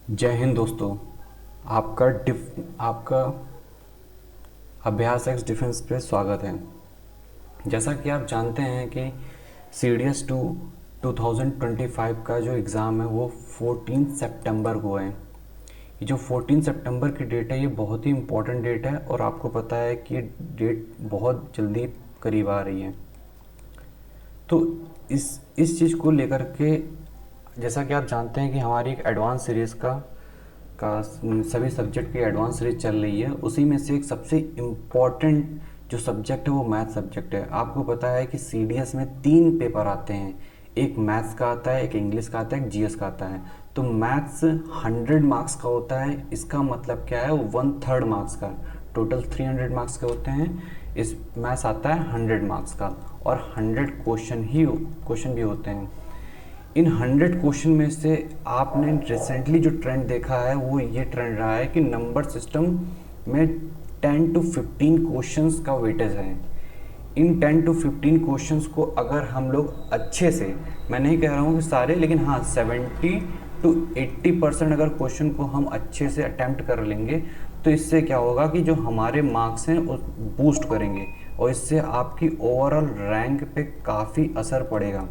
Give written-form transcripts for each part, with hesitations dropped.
जय हिंद दोस्तों। आपका अभ्यास एक्स डिफेंस पे स्वागत है। जैसा कि आप जानते हैं कि सी डी एस 2025 का जो एग्ज़ाम है वो 14 सितंबर को है। ये जो 14 सितंबर की डेट है ये बहुत ही इम्पोर्टेंट डेट है और आपको पता है कि ये डेट बहुत जल्दी करीब आ रही है। तो इस चीज़ को लेकर के जैसा कि आप जानते हैं कि हमारी एक एडवांस सीरीज़ का सभी सब्जेक्ट की एडवांस सीरीज चल रही है। उसी में से एक सबसे इम्पॉर्टेंट जो सब्जेक्ट है वो मैथ सब्जेक्ट है। आपको पता है कि सी डी एस में 3 पेपर आते हैं, एक मैथ्स का आता है, एक इंग्लिश का आता है, एक जी एस का आता है। तो मैथ्स 100 मार्क्स का होता है। इसका मतलब क्या है, 1/3 मार्क्स का, टोटल 300 मार्क्स के होते हैं। इस मैथ्स आता है 100 मार्क्स का और 100 क्वेश्चन भी होते हैं। इन 100 क्वेश्चन में से आपने रिसेंटली जो ट्रेंड देखा है वो ये ट्रेंड रहा है कि नंबर सिस्टम में 10 to 15 क्वेश्चंस का वेटेज है। इन 10 to 15 क्वेश्चंस को अगर हम लोग अच्छे से, मैं नहीं कह रहा हूँ कि सारे, लेकिन हाँ 70 to 80% अगर क्वेश्चन को हम अच्छे से अटैम्प्ट कर लेंगे तो इससे क्या होगा कि जो हमारे मार्क्स हैं वो बूस्ट करेंगे और इससे आपकी ओवरऑल रैंक पे काफ़ी असर पड़ेगा।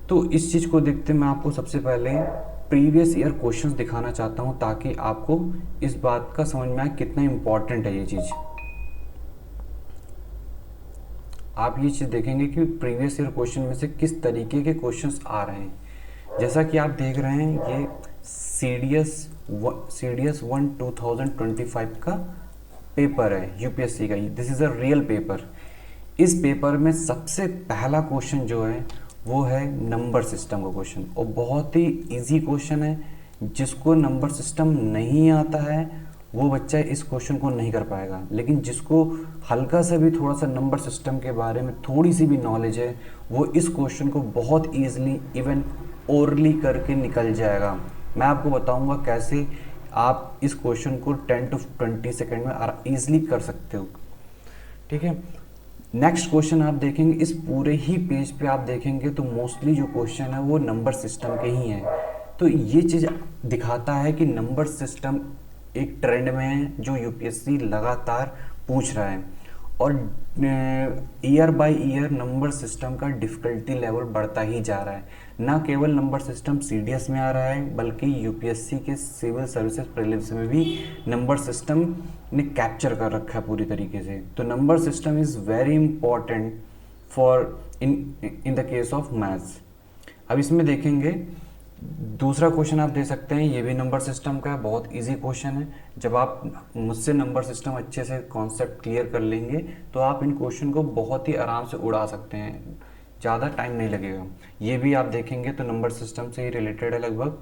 तो इस चीज़ को देखते मैं आपको सबसे पहले प्रीवियस ईयर क्वेश्चंस दिखाना चाहता हूँ ताकि आपको इस बात का समझ में आए कितना इम्पोर्टेंट है ये चीज़। आप ये चीज़ देखेंगे कि प्रीवियस ईयर क्वेश्चन में से किस तरीके के क्वेश्चंस आ रहे हैं। जैसा कि आप देख रहे हैं ये सी डी एस 2025 का पेपर है यूपीएससी का। This is a real paper. इस पेपर में सबसे पहला क्वेश्चन जो है वो है नंबर सिस्टम का क्वेश्चन और बहुत ही इजी क्वेश्चन है। जिसको नंबर सिस्टम नहीं आता है वो बच्चा इस क्वेश्चन को नहीं कर पाएगा, लेकिन जिसको हल्का सा भी थोड़ा सा नंबर सिस्टम के बारे में थोड़ी सी भी नॉलेज है वो इस क्वेश्चन को बहुत ईजिली इवन ओरली करके निकल जाएगा। मैं आपको बताऊंगा कैसे आप इस क्वेश्चन को 10 to 20 सेकेंड में ईजिली कर सकते हो। ठीक है, नेक्स्ट क्वेश्चन आप देखेंगे, इस पूरे ही पेज पे आप देखेंगे तो मोस्टली जो क्वेश्चन है वो नंबर सिस्टम के ही हैं। तो ये चीज़ दिखाता है कि नंबर सिस्टम एक ट्रेंड में है जो यूपीएससी लगातार पूछ रहा है और year by year number system का डिफ़िकल्टी लेवल बढ़ता ही जा रहा है। ना केवल नंबर सिस्टम सीडीएस में आ रहा है बल्कि यूपीएससी के सिविल सर्विसेज प्रीलिम्स में भी नंबर सिस्टम ने कैप्चर कर रखा है पूरी तरीके से। तो number system is very important for in the case of maths. अब इसमें देखेंगे दूसरा क्वेश्चन आप दे सकते हैं, ये भी नंबर सिस्टम का है, बहुत इजी क्वेश्चन है। जब आप मुझसे नंबर सिस्टम अच्छे से कॉन्सेप्ट क्लियर कर लेंगे तो आप इन क्वेश्चन को बहुत ही आराम से उड़ा सकते हैं, ज़्यादा टाइम नहीं लगेगा। ये भी आप देखेंगे तो नंबर सिस्टम से ही रिलेटेड है लगभग।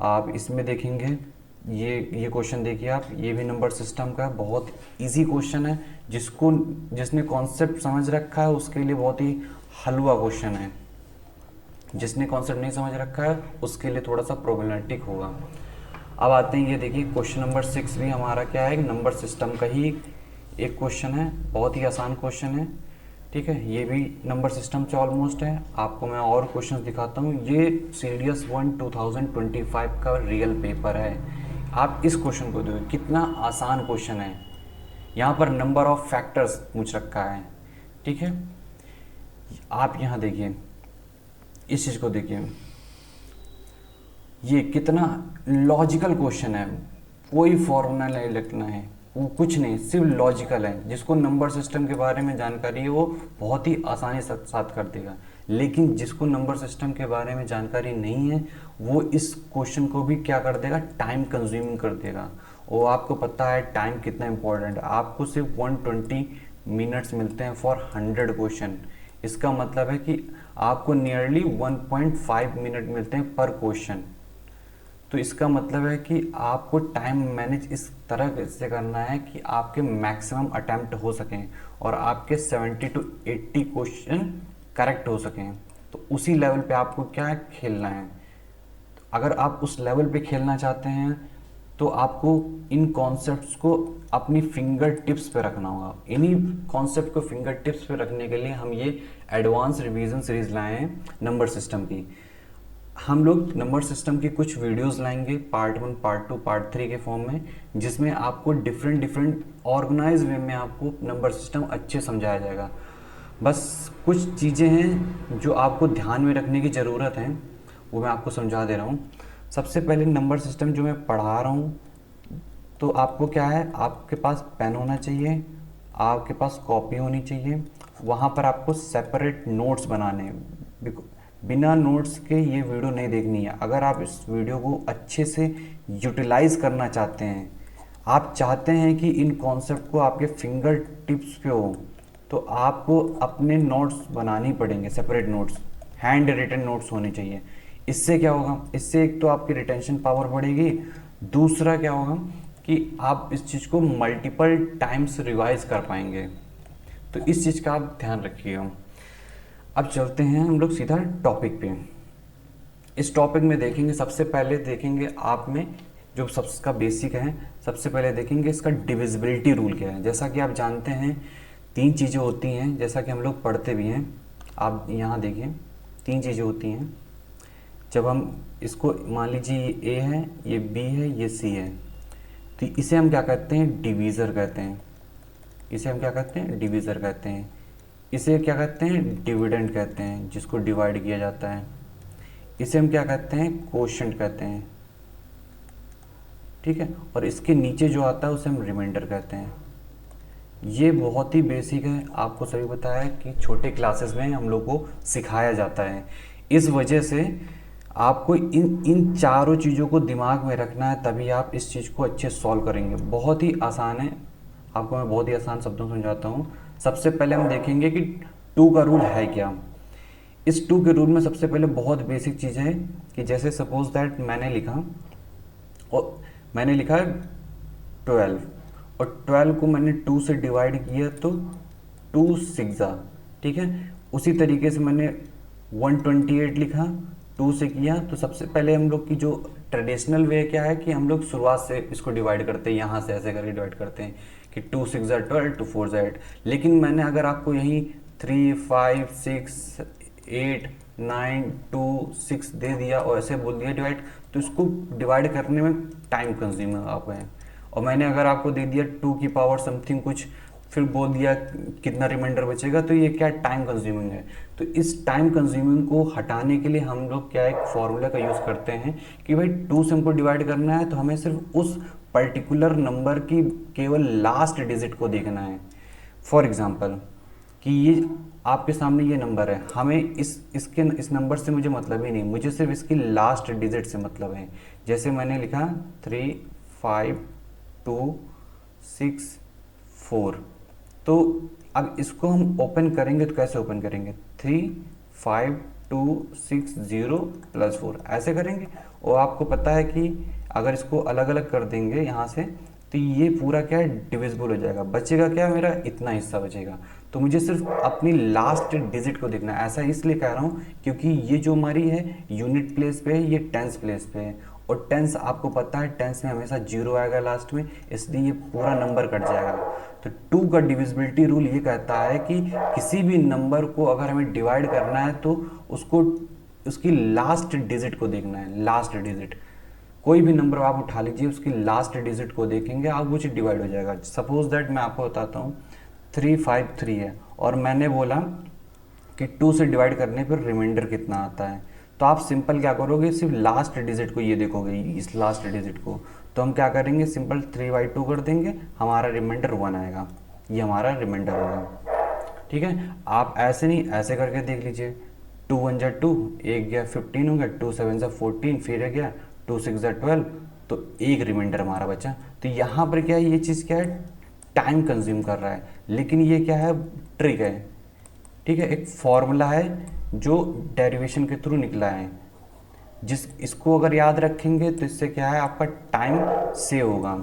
आप इसमें देखेंगे ये क्वेश्चन देखिए आप, ये भी नंबर सिस्टम का है, बहुत इजी क्वेश्चन है। जिसने कॉन्सेप्ट समझ रखा है उसके लिए बहुत ही हलवा क्वेश्चन है, जिसने कॉन्सेप्ट नहीं समझ रखा है उसके लिए थोड़ा सा प्रॉब्लमेटिक होगा। अब आते हैं, ये देखिए क्वेश्चन नंबर 6 भी हमारा क्या है, नंबर सिस्टम का ही एक क्वेश्चन है, बहुत ही आसान क्वेश्चन है। ठीक है, ये भी नंबर सिस्टम से ऑलमोस्ट है। आपको मैं और क्वेश्चन दिखाता हूँ। ये सीडीएस 2025 का रियल पेपर है। आप इस क्वेश्चन को देखो कितना आसान क्वेश्चन है। यहाँ पर नंबर ऑफ फैक्टर्स पूछ रखा है। ठीक है, आप यहाँ देखिए, इस चीज़ को देखिए, ये कितना लॉजिकल क्वेश्चन है। कोई फॉर्मूला नहीं लिखना है, वो कुछ नहीं, सिर्फ लॉजिकल है। जिसको नंबर सिस्टम के बारे में जानकारी है वो बहुत ही आसानी से साथ कर देगा, लेकिन जिसको नंबर सिस्टम के बारे में जानकारी नहीं है वो इस क्वेश्चन को भी क्या कर देगा, टाइम कंज्यूमिंग कर देगा। और आपको पता है टाइम कितना इंपॉर्टेंट है। आपको सिर्फ 120 मिनट्स मिलते हैं फॉर 100 क्वेश्चन। इसका मतलब है कि आपको नियरली 1.5 मिनट मिलते हैं पर क्वेश्चन। तो इसका मतलब है कि आपको टाइम मैनेज इस तरह से करना है कि आपके मैक्सिमम अटैम्प्ट हो सकें और आपके 70 to 80 क्वेश्चन करेक्ट हो सकें। तो उसी लेवल पे आपको क्या है, खेलना है। अगर आप उस लेवल पे खेलना चाहते हैं तो आपको इन कॉन्सेप्ट्स को अपनी फिंगर टिप्स पे रखना होगा। इन्हीं कॉन्सेप्ट को फिंगर टिप्स पे रखने के लिए हम ये एडवांस रिवीजन सीरीज लाए हैं नंबर सिस्टम की। हम लोग नंबर सिस्टम के कुछ वीडियोस लाएंगे, पार्ट 1, पार्ट 2, पार्ट 3 के फॉर्म में, जिसमें आपको डिफरेंट डिफरेंट ऑर्गेनाइज वे में आपको नंबर सिस्टम अच्छे समझाया जाएगा। बस कुछ चीज़ें हैं जो आपको ध्यान में रखने की ज़रूरत है, वो मैं आपको समझा दे रहा हूँ। सबसे पहले नंबर सिस्टम जो मैं पढ़ा रहा हूँ, तो आपको क्या है, आपके पास पेन होना चाहिए, आपके पास कॉपी होनी चाहिए, वहाँ पर आपको सेपरेट नोट्स बनाने हैं। बिना नोट्स के ये वीडियो नहीं देखनी है। अगर आप इस वीडियो को अच्छे से यूटिलाइज करना चाहते हैं, आप चाहते हैं कि इन कॉन्सेप्ट को आपके फिंगर टिप्स पे हो, तो आपको अपने नोट्स बनानी पड़ेंगे, separate notes, hand written notes होने चाहिए। इससे क्या होगा, इससे एक तो आपकी रिटेंशन पावर बढ़ेगी, दूसरा क्या होगा कि आप इस चीज़ को मल्टीपल टाइम्स रिवाइज कर पाएंगे। तो इस चीज़ का आप ध्यान रखिएगा। अब चलते हैं हम लोग सीधा टॉपिक पे। इस टॉपिक में देखेंगे, सबसे पहले देखेंगे आप में जो सबका बेसिक है, सबसे पहले देखेंगे इसका डिविजिबिलिटी रूल क्या है। जैसा कि आप जानते हैं 3 चीज़ें होती हैं, जैसा कि हम लोग पढ़ते भी हैं। आप यहाँ देखिए 3 चीज़ें होती हैं। जब हम इसको मान लीजिए ये ए है, ये बी है, ये सी है, तो इसे हम क्या कहते हैं, डिवीज़र कहते हैं। इसे हम क्या कहते हैं, डिवीज़र कहते हैं। इसे क्या कहते हैं, डिविडेंड कहते हैं, जिसको डिवाइड किया जाता है। इसे हम क्या कहते हैं, कोशेंट कहते हैं, ठीक है। और इसके नीचे जो आता है उसे हम रिमाइंडर कहते हैं। ये बहुत ही बेसिक है, आपको सभी पता है कि छोटे क्लासेस में हम लोग को सिखाया जाता है। इस वजह से आपको इन इन चारों चीज़ों को दिमाग में रखना है, तभी आप इस चीज़ को अच्छे सॉल्व करेंगे। बहुत ही आसान है, आपको मैं बहुत ही आसान शब्दों में समझाता हूँ। सबसे पहले हम देखेंगे कि 2 का रूल है क्या। इस 2 के रूल में सबसे पहले बहुत बेसिक चीज़ है कि जैसे सपोज दैट मैंने लिखा 12, और 12 को मैंने 2 से डिवाइड किया तो 2 सिक्सा, ठीक है। उसी तरीके से मैंने 128 लिखा, 2 से किया, तो सबसे पहले हम लोग की जो ट्रेडिशनल वे क्या है कि हम लोग शुरुआत से इसको डिवाइड करते हैं, यहाँ से ऐसे करके डिवाइड करते हैं कि 2 6 12, 2 4 8। लेकिन मैंने अगर आपको यहीं 3 5 6 8 9 2 6 दे दिया और ऐसे बोल दिया डिवाइड, तो इसको डिवाइड करने में टाइम कंज्यूमिंग आप है। और मैंने अगर आपको दे दिया 2 की पावर समथिंग कुछ, फिर बोल दिया कितना रिमाइंडर बचेगा, तो ये क्या टाइम कंज्यूमिंग है। तो इस टाइम कंज्यूमिंग को हटाने के लिए हम लोग क्या एक फॉर्मूला का यूज़ करते हैं कि भाई 2 से हमको डिवाइड करना है तो हमें सिर्फ उस पर्टिकुलर नंबर की केवल लास्ट डिजिट को देखना है। फॉर एग्जांपल कि ये आपके सामने ये नंबर है, हमें इस नंबर से मुझे मतलब ही नहीं, मुझे सिर्फ इसकी लास्ट डिजिट से मतलब है। जैसे मैंने लिखा 3 5 2 6 4, तो अब इसको हम ओपन करेंगे तो कैसे ओपन करेंगे, 3 5 2 6 0 + 4 ऐसे करेंगे। और आपको पता है कि अगर इसको अलग अलग कर देंगे यहाँ से, तो ये पूरा क्या है, डिविजिबल हो जाएगा। बचेगा क्या, मेरा इतना हिस्सा बचेगा। तो मुझे सिर्फ अपनी लास्ट डिजिट को देखना है। ऐसा इसलिए कह रहा हूँ क्योंकि ये जो हमारी है यूनिट प्लेस पे है, ये टेंस प्लेस पे है, और टेंस आपको पता है टेंस में हमेशा 0 आएगा लास्ट में, इसलिए ये पूरा नंबर कट जाएगा। तो 2 का डिविजिबिलिटी रूल ये कहता है कि किसी भी नंबर को अगर हमें डिवाइड करना है तो उसको उसकी लास्ट डिजिट को देखना है। लास्ट डिजिट, कोई भी नंबर आप उठा लीजिए, उसकी लास्ट डिजिट को देखेंगे आप, वो चीज़ डिवाइड हो जाएगा। सपोज दैट मैं आपको बताता हूँ 353 है, और मैंने बोला कि 2 से डिवाइड करने पर रिमाइंडर कितना आता है, तो आप सिंपल क्या करोगे, सिर्फ लास्ट डिजिट को ये देखोगे, इस लास्ट डिजिट को। तो हम क्या करेंगे, सिंपल 3/2 कर देंगे, हमारा रिमाइंडर 1 आएगा, ये हमारा रिमाइंडर होगा, ठीक है। आप ऐसे नहीं, ऐसे करके देख लीजिए, 2 1 जा 2, 1 गया 15 हो गया, 2 7 जा 14, फिर है गया 2 6 जा 12, तो एक रिमाइंडर हमारा बचा। तो यहाँ पर क्या है, ये चीज़ क्या है, टाइम कंज्यूम कर रहा है, लेकिन ये क्या है, ट्रिक है, ठीक है। एक फॉर्मूला है जो डेरिवेशन के थ्रू निकला है, इसको अगर याद रखेंगे तो इससे क्या है, आपका टाइम सेव होगा।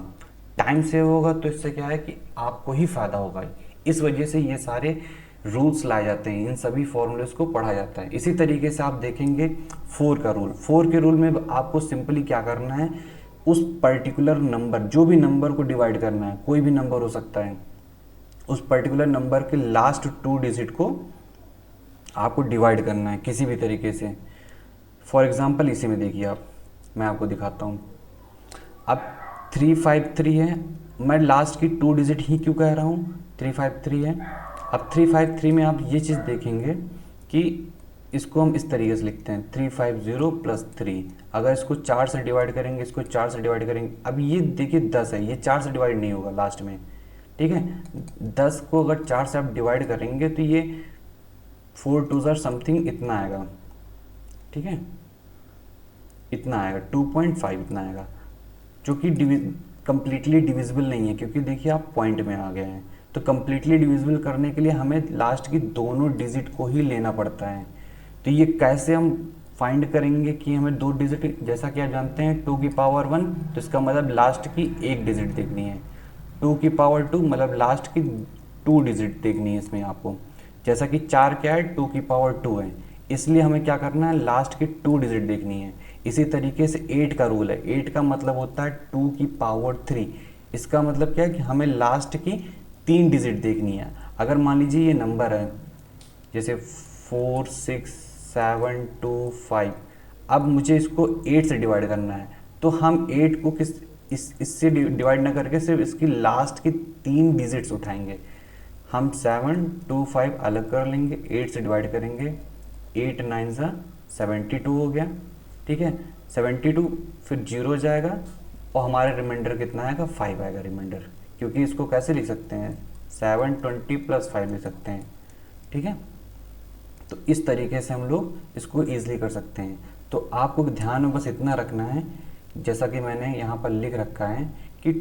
टाइम सेव होगा तो इससे क्या है कि आपको ही फायदा होगा। इस वजह से ये सारे रूल्स लाए जाते हैं, इन सभी फॉर्मूलेस को पढ़ा जाता है। इसी तरीके से आप देखेंगे 4 का रूल। 4 के रूल में आपको सिंपली क्या करना है, उस पर्टिकुलर नंबर, जो भी नंबर को डिवाइड करना है, कोई भी नंबर हो सकता है, उस पर्टिकुलर नंबर के लास्ट 2 डिजिट को आपको डिवाइड करना है किसी भी तरीके से। फॉर एग्ज़ाम्पल इसी में देखिए आप, मैं आपको दिखाता हूँ। अब 353 है, मैं लास्ट की 2 डिजिट ही क्यों कह रहा हूँ, 353 है। अब 353 में आप ये चीज़ देखेंगे कि इसको हम इस तरीके से लिखते हैं 350 प्लस 3। अगर इसको 4 से डिवाइड करेंगे, इसको 4 से डिवाइड करेंगे, अब ये देखिए 10 है, ये 4 से डिवाइड नहीं होगा लास्ट में, ठीक है। 10 को अगर 4 से आप डिवाइड करेंगे तो ये 4 2 ज़ार समथिंग इतना आएगा, ठीक है, इतना आएगा 2.5 इतना आएगा, जो कि कम्प्लीटली डिविजिबल नहीं है, क्योंकि देखिए आप पॉइंट में आ गए हैं। तो कम्प्लीटली डिविजिबल करने के लिए हमें लास्ट की दोनों डिजिट को ही लेना पड़ता है। तो ये कैसे हम फाइंड करेंगे कि हमें 2 डिजिट, जैसा कि आप जानते हैं 2 की पावर 1, तो इसका मतलब लास्ट की 1 डिजिट देखनी है। 2 की पावर 2 मतलब लास्ट की 2 डिजिट देखनी है इसमें आपको। जैसा कि 4 क्या है, 2 की पावर 2 है, इसलिए हमें क्या करना है, लास्ट की 2 डिजिट देखनी है। इसी तरीके से 8 का रूल है, 8 का मतलब होता है 2 की पावर 3। इसका मतलब क्या है कि हमें लास्ट की 3 डिजिट देखनी है। अगर मान लीजिए ये नंबर है जैसे 4 6 7 2 5, अब मुझे इसको 8 से डिवाइड करना है, तो हम 8 को इससे डिवाइड ना करके सिर्फ इसकी लास्ट की 3 डिजिट्स उठाएंगे। हम 7 2 5 अलग कर लेंगे, 8 से डिवाइड करेंगे, 8 9 ज़ा 72 हो गया, ठीक है। 72 फिर 0 जाएगा और हमारे रिमाइंडर कितना आएगा, 5 आएगा रिमाइंडर, क्योंकि इसको कैसे लिख सकते हैं, 720 प्लस 5 लिख सकते हैं, ठीक है। तो इस तरीके से हम लोग इसको ईजिली कर सकते हैं। तो आपको ध्यान में बस इतना रखना है, जैसा कि मैंने यहाँ पर लिख रखा है कि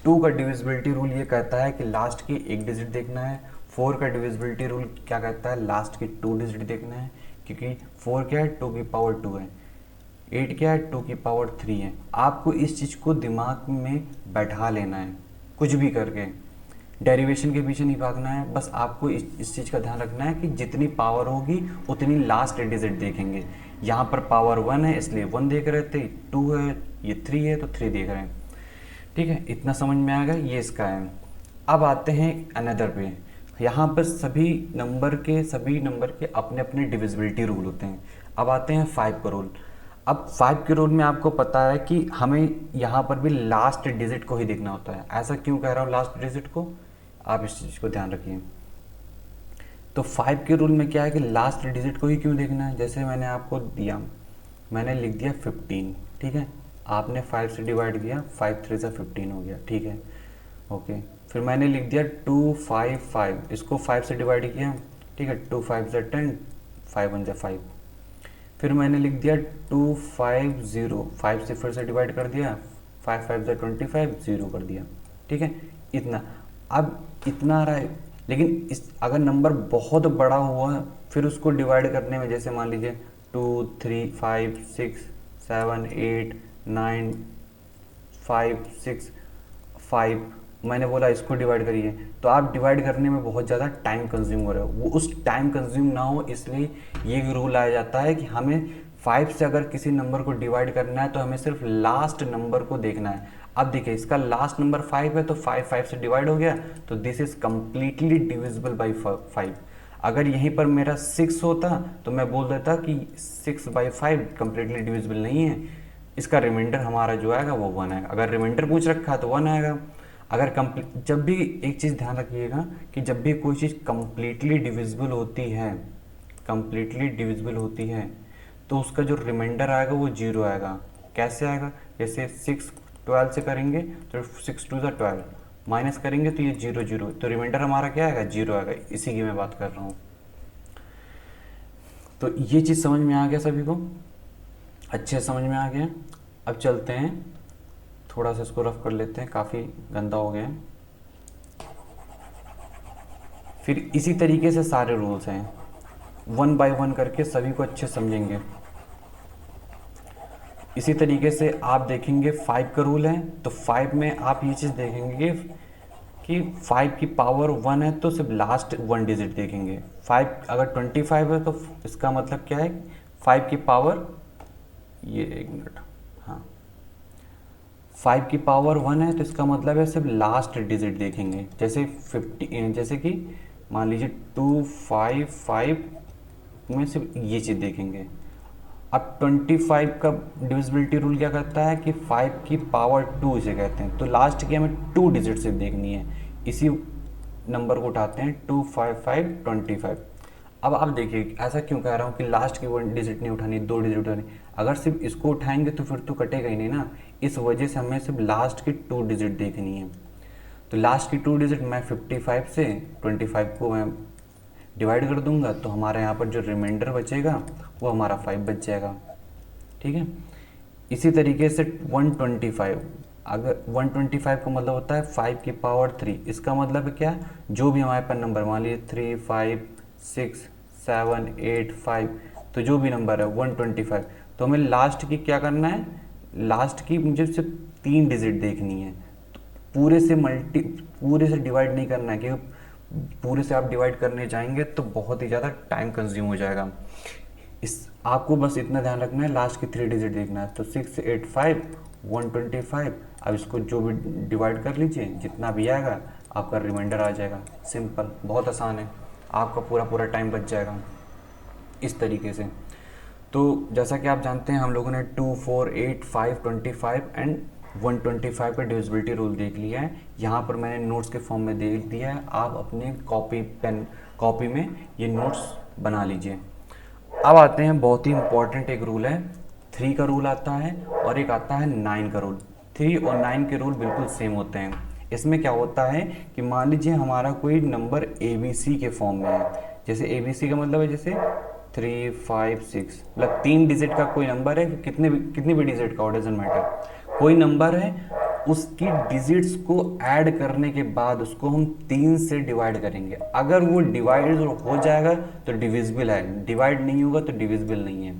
2 का डिविजिबिलिटी रूल ये कहता है कि लास्ट की 1 डिजिट देखना है। 4 का डिविजिबिलिटी रूल क्या कहता है, लास्ट की 2 डिजिट देखना है, क्योंकि 4 क्या है, 2 की पावर 2 है, 8 क्या है, 2 की पावर 3 है। आपको इस चीज़ को दिमाग में बैठा लेना है, कुछ भी करके डेरिवेशन के पीछे नहीं भागना है। बस आपको इस चीज़ का ध्यान रखना है कि जितनी पावर होगी उतनी लास्ट डिजिट देखेंगे। यहाँ पर पावर 1 है इसलिए 1 देख रहे थे, 2 है ये 3 है तो 3 देख रहे हैं, ठीक है। इतना समझ में आ गया, ये इसका है। अब आते हैं अनदर पे। यहाँ पर सभी नंबर के अपने अपने डिविजिबिलिटी रूल होते हैं। अब आते हैं 5 का रूल। अब 5 के रूल में आपको पता है कि हमें यहाँ पर भी लास्ट डिजिट को ही देखना होता है। ऐसा क्यों कह रहा हूँ लास्ट डिजिट को, आप इस चीज़ को ध्यान रखिए। तो 5 के रूल में क्या है कि लास्ट डिजिट को ही क्यों देखना है। जैसे मैंने आपको दिया, मैंने लिख दिया 15, ठीक है, आपने 5 से डिवाइड किया, 5 3 से 15 हो गया, ठीक है, ओके। फिर मैंने लिख दिया 2 5 5, इसको 5 से डिवाइड किया, ठीक है, 2 5 से 10, 5 1 से 5। फिर मैंने लिख दिया 2 5 0, 5 से फिर से डिवाइड कर दिया, 5 5 से 25, 0 कर दिया, ठीक है, इतना। अब इतना आ रहा है, लेकिन इस अगर नंबर बहुत बड़ा हुआ फिर उसको डिवाइड करने में, जैसे मान लीजिए 2 3 5 6 7 8 9 5 6 5, मैंने बोला इसको डिवाइड करिए, तो आप डिवाइड करने में बहुत ज़्यादा टाइम कंज्यूम हो रहा है। वो उस टाइम कंज्यूम ना हो इसलिए ये रूल आया जाता है कि हमें 5 से अगर किसी नंबर को डिवाइड करना है तो हमें सिर्फ लास्ट नंबर को देखना है। अब देखिए इसका लास्ट नंबर 5 है तो 5 5 से डिवाइड हो गया, तो this is completely divisible by 5। अगर यहीं पर मेरा 6 होता तो मैं बोल देता कि 6/5 कम्प्लीटली डिविजिबल नहीं है, इसका रिमाइंडर हमारा जो आएगा वो 1 आएगा। अगर रिमाइंडर पूछ रखा है तो 1 आएगा। अगर जब भी एक चीज़ ध्यान रखिएगा कि जब भी कोई चीज़ कम्प्लीटली डिविजिबल होती है तो उसका जो रिमाइंडर आएगा वो 0 आएगा। कैसे आएगा, जैसे 6 12 से करेंगे तो 6 2 12, माइनस करेंगे तो ये 0 0, तो रिमाइंडर हमारा क्या आएगा, 0 आएगा। इसी की मैं बात कर रहा हूँ। तो ये चीज़ समझ में आ गया सभी को, अच्छे समझ में आ गया। अब चलते हैं, थोड़ा सा इसको रफ कर लेते हैं, काफ़ी गंदा हो गया है। फिर इसी तरीके से सारे रूल्स हैं, 1 बाय 1 करके सभी को अच्छे समझेंगे। इसी तरीके से आप देखेंगे 5 का रूल है, तो 5 में आप ये चीज़ देखेंगे कि 5 की पावर 1 है तो सिर्फ लास्ट 1 डिजिट देखेंगे। 5 अगर 25 है तो इसका मतलब क्या है, 5 की पावर, ये 1 मिनट, हाँ, 5 की पावर 1 है तो इसका मतलब है सिर्फ लास्ट डिजिट देखेंगे। जैसे 50, जैसे कि मान लीजिए 2 5 5 में सिर्फ ये चीज़ देखेंगे। अब 25 का डिविजिबिलिटी रूल क्या करता है कि 5 की पावर 2 इसे कहते हैं, तो लास्ट की हमें 2 डिजिट से देखनी है, इसी नंबर को उठाते हैं 2 5 5 25। अब आप देखिए ऐसा क्यों कह रहा हूँ कि लास्ट की 1 डिजिट नहीं उठानी, 2 डिजिट उठानी, अगर सिर्फ इसको उठाएंगे तो फिर तो कटेगा ही नहीं ना, इस वजह से हमें सिर्फ लास्ट की 2 डिजिट देखनी है। तो लास्ट की 2 डिजिट मैं 55 से 25 को मैं डिवाइड कर दूंगा, तो हमारे यहाँ पर जो रिमाइंडर बचेगा वो हमारा 5 बच जाएगा। ठीक है, इसी तरीके से 125, अगर 125 का मतलब होता है 5 की पावर 3, इसका मतलब है क्या, जो भी हमारे पास नंबर मान लीजिए 3 5 6 7 8 5, तो जो भी नंबर है 125, तो हमें लास्ट की क्या करना है, लास्ट की मुझे सिर्फ 3 डिजिट देखनी है, पूरे से डिवाइड नहीं करना है, क्योंकि पूरे से आप डिवाइड करने जाएंगे तो बहुत ही ज़्यादा टाइम कंज्यूम हो जाएगा। इस आपको बस इतना ध्यान रखना है, लास्ट की 3 डिजिट देखना है, तो 6 8 5 125। अब इसको जो भी डिवाइड कर लीजिए, जितना भी आएगा आपका रिमाइंडर आ जाएगा। सिंपल, बहुत आसान है, आपका पूरा टाइम बच जाएगा इस तरीके से। तो जैसा कि आप जानते हैं हम लोगों ने 2 4 8 5 25 एंड 125 का डिविजिबिलिटी रूल देख लिया है। यहाँ पर मैंने नोट्स के फॉर्म में देख दिया है, आप अपने कॉपी में ये नोट्स बना लीजिए। अब आते हैं, बहुत ही इंपॉर्टेंट एक रूल है, 3 का रूल आता है और एक आता है 9 का रूल। 3 और 9 के रूल बिल्कुल सेम होते हैं। इसमें क्या होता है कि मान लीजिए हमारा कोई नंबर ABC के फॉर्म में है, जैसे ABC का मतलब है जैसे 3 5 6, मतलब 3 डिजिट का कोई नंबर है, कितने भी डिजिट का, डजंट मैटर, कोई नंबर है, उसकी डिजिट्स को ऐड करने के बाद उसको हम 3 से डिवाइड करेंगे। अगर वो डिवाइड हो जाएगा तो डिविजिबल है, डिवाइड नहीं होगा तो डिविजिबल नहीं है।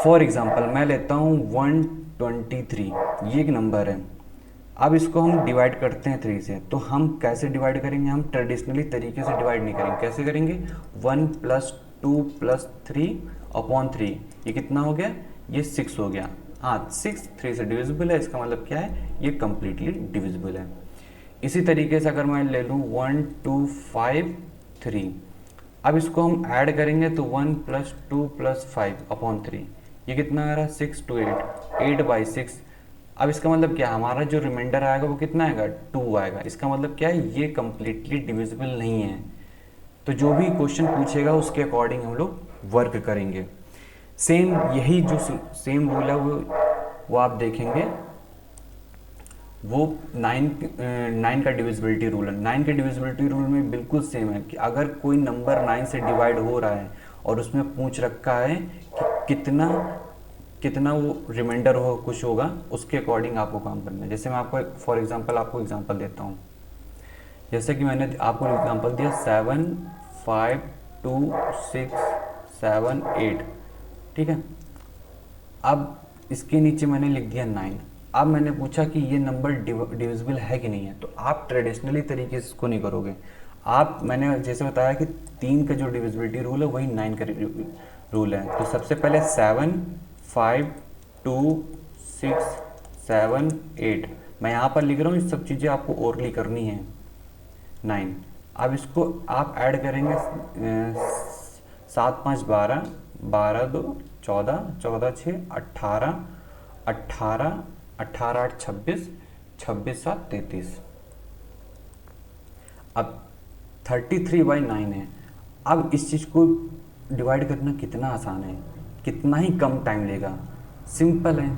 फॉर एग्जाम्पल मैं लेता हूँ 123, ये एक नंबर है। अब इसको हम डिवाइड करते हैं 3 से, तो हम कैसे डिवाइड करेंगे, हम ट्रेडिशनली तरीके से डिवाइड नहीं करेंगे। कैसे करेंगे, 1 + 2 + 3/3, ये कितना हो गया, ये 6 हो गया। हाँ, 6 3 से डिविजिबल है, इसका मतलब क्या है, ये कम्प्लीटली डिविजिबल है। इसी तरीके से अगर मैं ले लूँ 1 2 5 3, अब इसको हम ऐड करेंगे तो 1 + 2 + 5/3, ये कितना आ रहा है, 6 2 8, 8/6। अब इसका मतलब क्या है, हमारा जो रिमाइंडर आएगा वो कितना आएगा, 2 आएगा। इसका मतलब क्या है, ये कम्प्लीटली डिविजिबल नहीं है। तो जो भी क्वेश्चन पूछेगा उसके अकॉर्डिंग हम लोग वर्क करेंगे। सेम यही जो सेम रूल है वो आप देखेंगे, वो 9 का डिविजिबिलिटी रूल है। 9 के डिविजिबिलिटी रूल में बिल्कुल सेम है कि अगर कोई नंबर 9 से डिवाइड हो रहा है और उसमें पूछ रखा है कि कितना वो रिमाइंडर हो कुछ होगा, उसके अकॉर्डिंग आपको काम करना है। जैसे मैं आपको फॉर एग्जांपल आपको एग्जांपल देता हूँ, जैसे कि मैंने आपको एग्जांपल दिया 7 5 2 6 7 8, ठीक है। अब इसके नीचे मैंने लिख दिया 9। अब मैंने पूछा कि ये नंबर डिविजिबल है कि नहीं है, तो आप ट्रेडिशनली तरीके से इसको नहीं करोगे। मैंने जैसे बताया कि 3 का जो डिविजिबिलिटी रूल है वही 9 का रूल है। तो सबसे पहले 7 5 2 6 7 8, मैं यहाँ पर लिख रहा हूँ, ये सब चीज़ें आपको ओरली करनी है। 9, अब इसको आप ऐड करेंगे 7 5 12, 12 2 14, 14 6 18, 18 18 8 26, 26 7 33। अब 33/9 है। अब इस चीज़ को डिवाइड करना कितना आसान है, कितना ही कम टाइम लेगा, सिंपल है।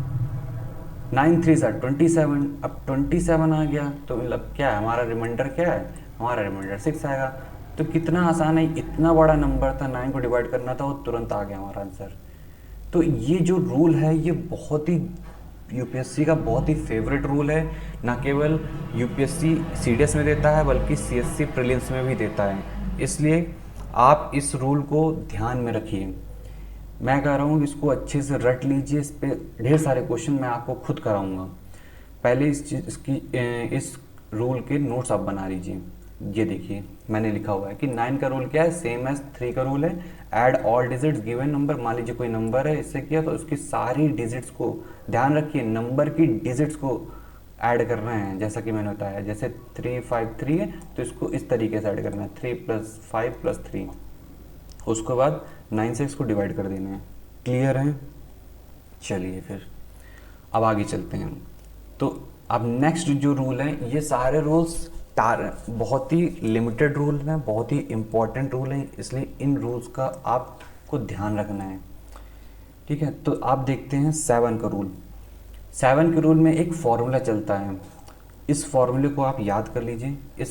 9 3 27, अब 27 आ गया तो मतलब क्या है, हमारा रिमाइंडर क्या है, हमारा रिमाइंडर 6 आएगा। तो कितना आसान है, इतना बड़ा नंबर था, 9 को डिवाइड करना था, वो तुरंत आ गया हमारा आंसर। तो ये जो रूल है ये बहुत ही यूपीएससी का बहुत ही फेवरेट रूल है। ना केवल यूपीएससी सीडीएस में देता है बल्कि सीएससी प्रीलिम्स में भी देता है, इसलिए आप इस रूल को ध्यान में रखिए। मैं कह रहा हूँ इसको अच्छे से रट लीजिए, इस पे ढेर सारे क्वेश्चन मैं आपको खुद कराऊंगा। पहले इस रूल के नोट्स आप बना लीजिए। ये देखिए मैंने लिखा हुआ है कि 9 का रूल क्या है, सेम एज 3 का रूल है, add all digits given number. मान लीजिए कोई नंबर है, इससे किया तो उसकी सारी डिजिट्स को ध्यान रखिए, नंबर की डिजिट्स को ऐड करना है। जैसा कि मैंने बताया, जैसे 3 5 3 है तो इसको इस तरीके से ऐड करना है, 3 + 5 + 3, उसके बाद 9 से इसको डिवाइड कर देना है। क्लियर है? चलिए फिर अब आगे चलते हैं। तो अब नेक्स्ट जो रूल है, ये सारे रूल्स बहुत ही लिमिटेड रूल हैं, बहुत ही इम्पोर्टेंट रूल हैं, इसलिए इन रूल्स का आपको ध्यान रखना है। ठीक है, तो आप देखते हैं 7 का रूल। 7 के रूल में एक फॉर्मूला चलता है, इस फॉर्मूले को आप याद कर लीजिए। ये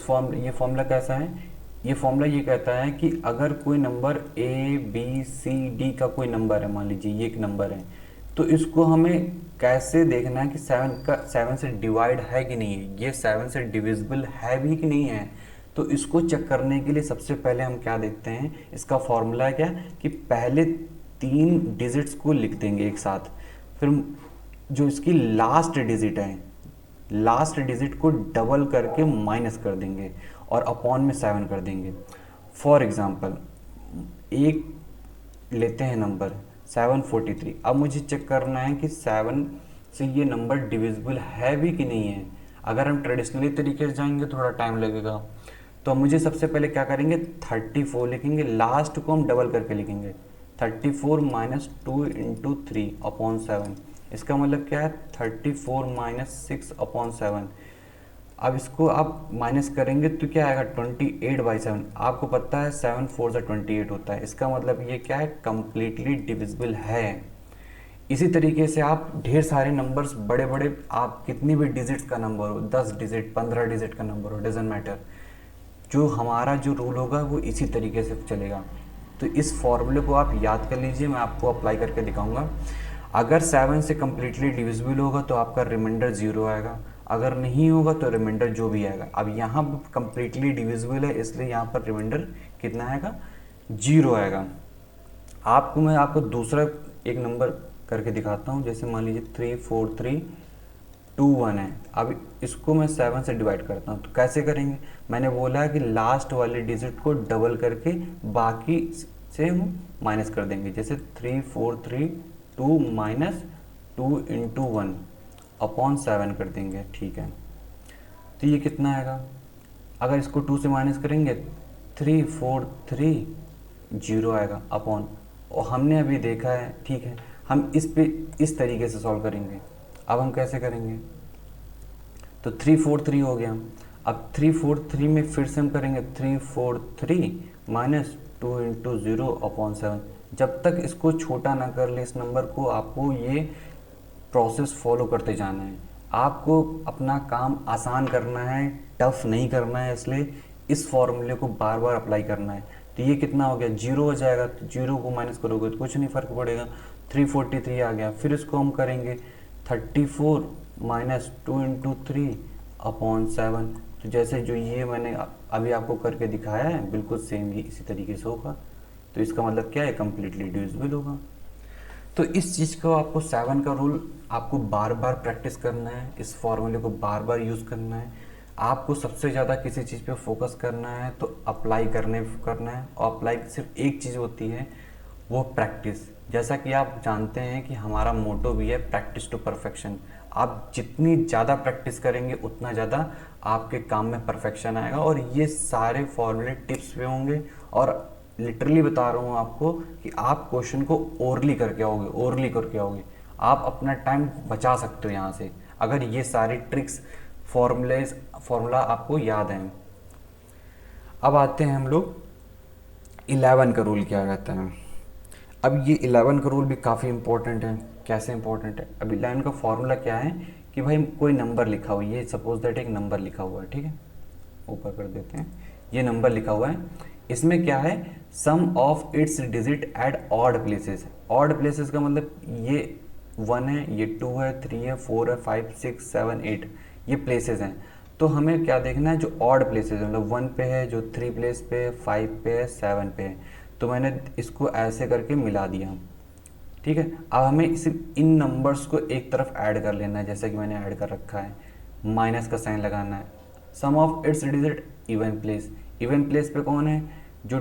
फॉर्मूला कैसा है? ये फॉर्मूला ये कहता है कि अगर कोई number A B C D का कोई नंबर है, मान लीजिए ये एक नंबर है, तो इसको हमें कैसे देखना है कि 7 से डिवाइड है कि नहीं है, ये 7 से डिविजिबल है भी कि नहीं है। तो इसको चेक करने के लिए सबसे पहले हम क्या देखते हैं, इसका फॉर्मूला क्या कि पहले 3 डिजिट्स को लिख देंगे एक साथ, फिर जो इसकी लास्ट डिजिट है, लास्ट डिजिट को डबल करके माइनस कर देंगे और अपॉन में 7 कर देंगे। फॉर एग्जांपल एक लेते हैं नंबर 743। अब मुझे चेक करना है कि 7 से ये नंबर डिविजिबल है भी कि नहीं है। अगर हम ट्रेडिशनली तरीके से जाएंगे थोड़ा टाइम लगेगा, तो मुझे सबसे पहले क्या करेंगे, 34 लिखेंगे, लास्ट को हम डबल करके लिखेंगे, 34 माइनस 2 इंटू 3 अपॉन 7। इसका मतलब क्या है, 34 माइनस 6 अपॉन 7। अब इसको आप माइनस करेंगे तो क्या आएगा, 28/7। आपको पता है 7 4 से 28 होता है, इसका मतलब ये क्या है, कम्प्लीटली डिविजिबल है। इसी तरीके से आप ढेर सारे नंबर्स, बड़े बड़े, आप कितनी भी डिजिट्स का नंबर हो, 10 डिजिट 15 डिजिट का नंबर हो, डजेंट मैटर, जो हमारा जो रूल होगा वो इसी तरीके से चलेगा। तो इस फॉर्मूले को आप याद कर लीजिए, मैं आपको अप्लाई करके दिखाऊंगा। अगर 7 से कम्प्लीटली डिविजिबल होगा तो आपका रिमाइंडर 0 आएगा, अगर नहीं होगा तो रिमाइंडर जो भी आएगा। अब यहाँ पर कम्प्लीटली डिविजिबल है, इसलिए यहाँ पर रिमाइंडर कितना आएगा, 0 आएगा। मैं आपको दूसरा एक नंबर करके दिखाता हूँ। जैसे मान लीजिए 34321 है। अब इसको मैं 7 से डिवाइड करता हूँ, तो कैसे करेंगे, मैंने बोला है कि लास्ट वाले डिजिट को डबल करके बाकी से हम माइनस कर देंगे। जैसे 3432 माइनस 2 इंटू 1 अपॉन 7 कर देंगे। ठीक है, तो ये कितना आएगा, अगर इसको 2 से माइनस करेंगे 3430 आएगा अपॉन, और हमने अभी देखा है, ठीक है, हम इस तरीके से सॉल्व करेंगे। अब हम कैसे करेंगे, तो 343 हो गया। अब 343 में फिर से हम करेंगे 343 माइनस 2 इंटू 0 अपॉन 7। जब तक इसको छोटा ना कर ले इस नंबर को, आपको ये प्रोसेस फॉलो करते जाना है। आपको अपना काम आसान करना है, टफ नहीं करना है, इसलिए इस फॉर्मूले को बार बार अप्लाई करना है। तो ये कितना हो गया, 0 हो जाएगा, तो 0 को माइनस करोगे तो कुछ नहीं फ़र्क पड़ेगा, 343 आ गया। फिर इसको हम करेंगे 34 माइनस 2 इंटू 3 अपॉन 7। तो जैसे जो ये मैंने अभी आपको करके दिखाया है, बिल्कुल सेम ही इसी तरीके से होगा। तो इसका मतलब क्या है, कम्प्लीटली डिविजिबल होगा। तो इस चीज़ को आपको 7 का रूल आपको बार बार प्रैक्टिस करना है, इस फॉर्मूले को बार बार यूज़ करना है। आपको सबसे ज़्यादा किसी चीज़ पे फोकस करना है तो अप्लाई करना है, और अप्लाई सिर्फ एक चीज़ होती है, वो प्रैक्टिस। जैसा कि आप जानते हैं कि हमारा मोटो भी है प्रैक्टिस टू परफेक्शन। आप जितनी ज़्यादा प्रैक्टिस करेंगे उतना ज़्यादा आपके काम में परफेक्शन आएगा। और ये सारे फॉर्मूले टिप्स पे होंगे, और लिटरली बता रहा हूँ आपको कि आप क्वेश्चन को ओरली करके आओगे, आप अपना टाइम बचा सकते हो यहाँ से, अगर ये सारी ट्रिक्स फॉर्मूला आपको याद हैं। अब आते हैं हम लोग 11 का रूल क्या रहता है। अब ये 11 का रूल भी काफ़ी इंपॉर्टेंट है। कैसे इंपॉर्टेंट है, अब 11 का फॉर्मूला क्या है कि भाई कोई नंबर लिखा हुआ है, ये सपोज दैट एक नंबर लिखा हुआ है, ठीक है, ऊपर कर देते हैं, ये नंबर लिखा हुआ है, इसमें क्या है, sum of its digit at odd places. Odd places का मतलब ये 1 है, ये 2 है, 3 है, 4 है, 5 6 7 8, ये प्लेसेस हैं। तो हमें क्या देखना है, जो ऑड प्लेसेस है, मतलब 1 पे है, जो 3 प्लेस पे है, 5 पे है, 7 पे है। तो मैंने इसको ऐसे करके मिला दिया, ठीक है। अब हमें इन नंबर्स को एक तरफ ऐड कर लेना है, जैसा कि मैंने ऐड कर रखा है, माइनस का साइन लगाना है। Sum of its digit even place, even place पे कौन है, जो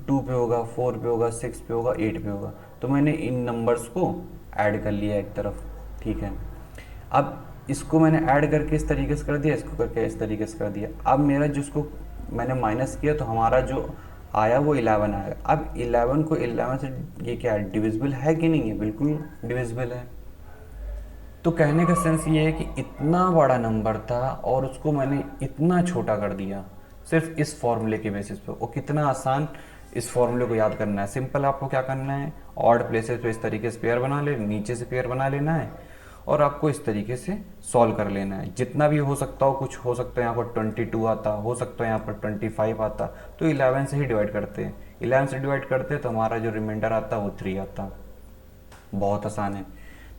2 पे होगा, 4 पे होगा, 6 पे होगा, 8 पे होगा। तो मैंने इन नंबर्स को ऐड कर लिया एक तरफ, ठीक है। अब इसको मैंने ऐड करके इस तरीके से कर दिया, इसको करके इस तरीके से कर दिया। अब मेरा जिसको मैंने माइनस किया, तो हमारा जो आया वो 11 आएगा। अब 11 को 11 से ये क्या है, डिविजिबल है कि नहीं है, बिल्कुल डिविजिबल है। तो कहने का सेंस ये है कि इतना बड़ा नंबर था और उसको मैंने इतना छोटा कर दिया सिर्फ इस फॉर्मूले के बेसिस पे। और कितना आसान इस फॉर्मूले को याद करना है। सिंपल आपको क्या करना है, ऑड प्लेसेस पे इस तरीके से पेयर बना ले, नीचे से पेयर बना लेना है और आपको इस तरीके से सॉल्व कर लेना है। जितना भी हो सकता हो, कुछ हो सकता है यहाँ पर 22 आता, हो सकता है यहाँ पर 25 आता, तो 11 से ही डिवाइड करते हैं। 11 से डिवाइड करते हैं तो हमारा जो रिमाइंडर आता है वो 3 आता। बहुत आसान है।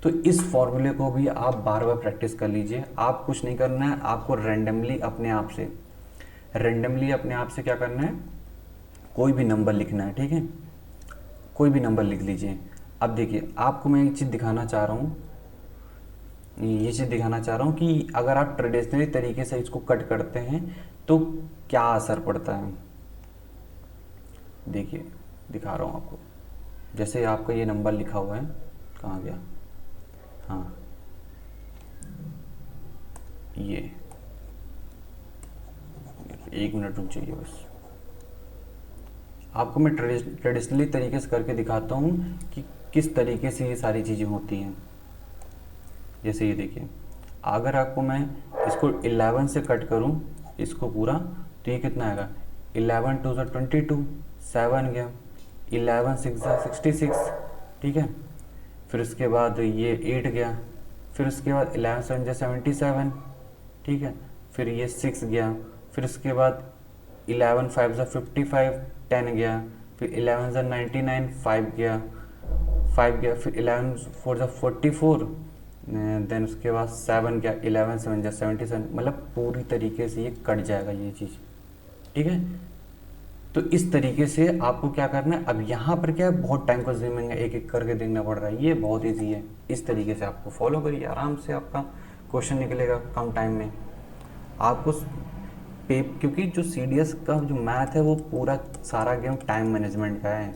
तो इस फॉर्मूले को भी आप बार बार प्रैक्टिस कर लीजिए। आप कुछ नहीं करना है, आपको रैंडमली अपने आप से क्या करना है, कोई भी नंबर लिखना है, ठीक है, कोई भी नंबर लिख लीजिए। अब देखिए आपको मैं एक चीज़ दिखाना चाह रहा हूँ, ये चीज़ दिखाना चाह रहा हूँ कि अगर आप ट्रेडिशनली तरीके से इसको कट करते हैं तो क्या असर पड़ता है। देखिए दिखा रहा हूँ आपको। जैसे आपका ये नंबर लिखा हुआ है, कहाँ गया, हाँ ये, 1 मिनट रुक जाइए बस। आपको मैं ट्रेडिशनली तरीके से करके दिखाता हूँ कि किस तरीके से ये सारी चीज़ें होती हैं। जैसे ये देखिए, अगर आपको मैं इसको 11 से कट करूँ इसको पूरा, तो ये कितना आएगा, 11 2 ज़ा 22, 7 गया, 11 6 ज़ा 66, ठीक है। फिर उसके बाद ये 8 गया, फिर उसके बाद 11 7 ज़ा 77, ठीक है। फिर ये 6 गया, फिर उसके बाद 11 5 ज़ा 55, 10 गया, फिर 11 ज़ा 99, 5 गया, 5 गया, फिर 11 4 ज़ा 44, देन उसके बाद 7 गया, 11 7 ज़ा 77। मतलब पूरी तरीके से ये कट जाएगा ये चीज़, ठीक है। तो इस तरीके से आपको क्या करना है, अब यहाँ पर क्या है, बहुत टाइम कंज्यूमिंग है, एक एक करके देखना पड़ रहा है, ये बहुत ईजी है। इस तरीके से आपको फॉलो करिए, आराम से आपका क्वेश्चन निकलेगा कम टाइम में। आपको क्योंकि जो CDS का जो मैथ है वो पूरा सारा गेम टाइम मैनेजमेंट का है।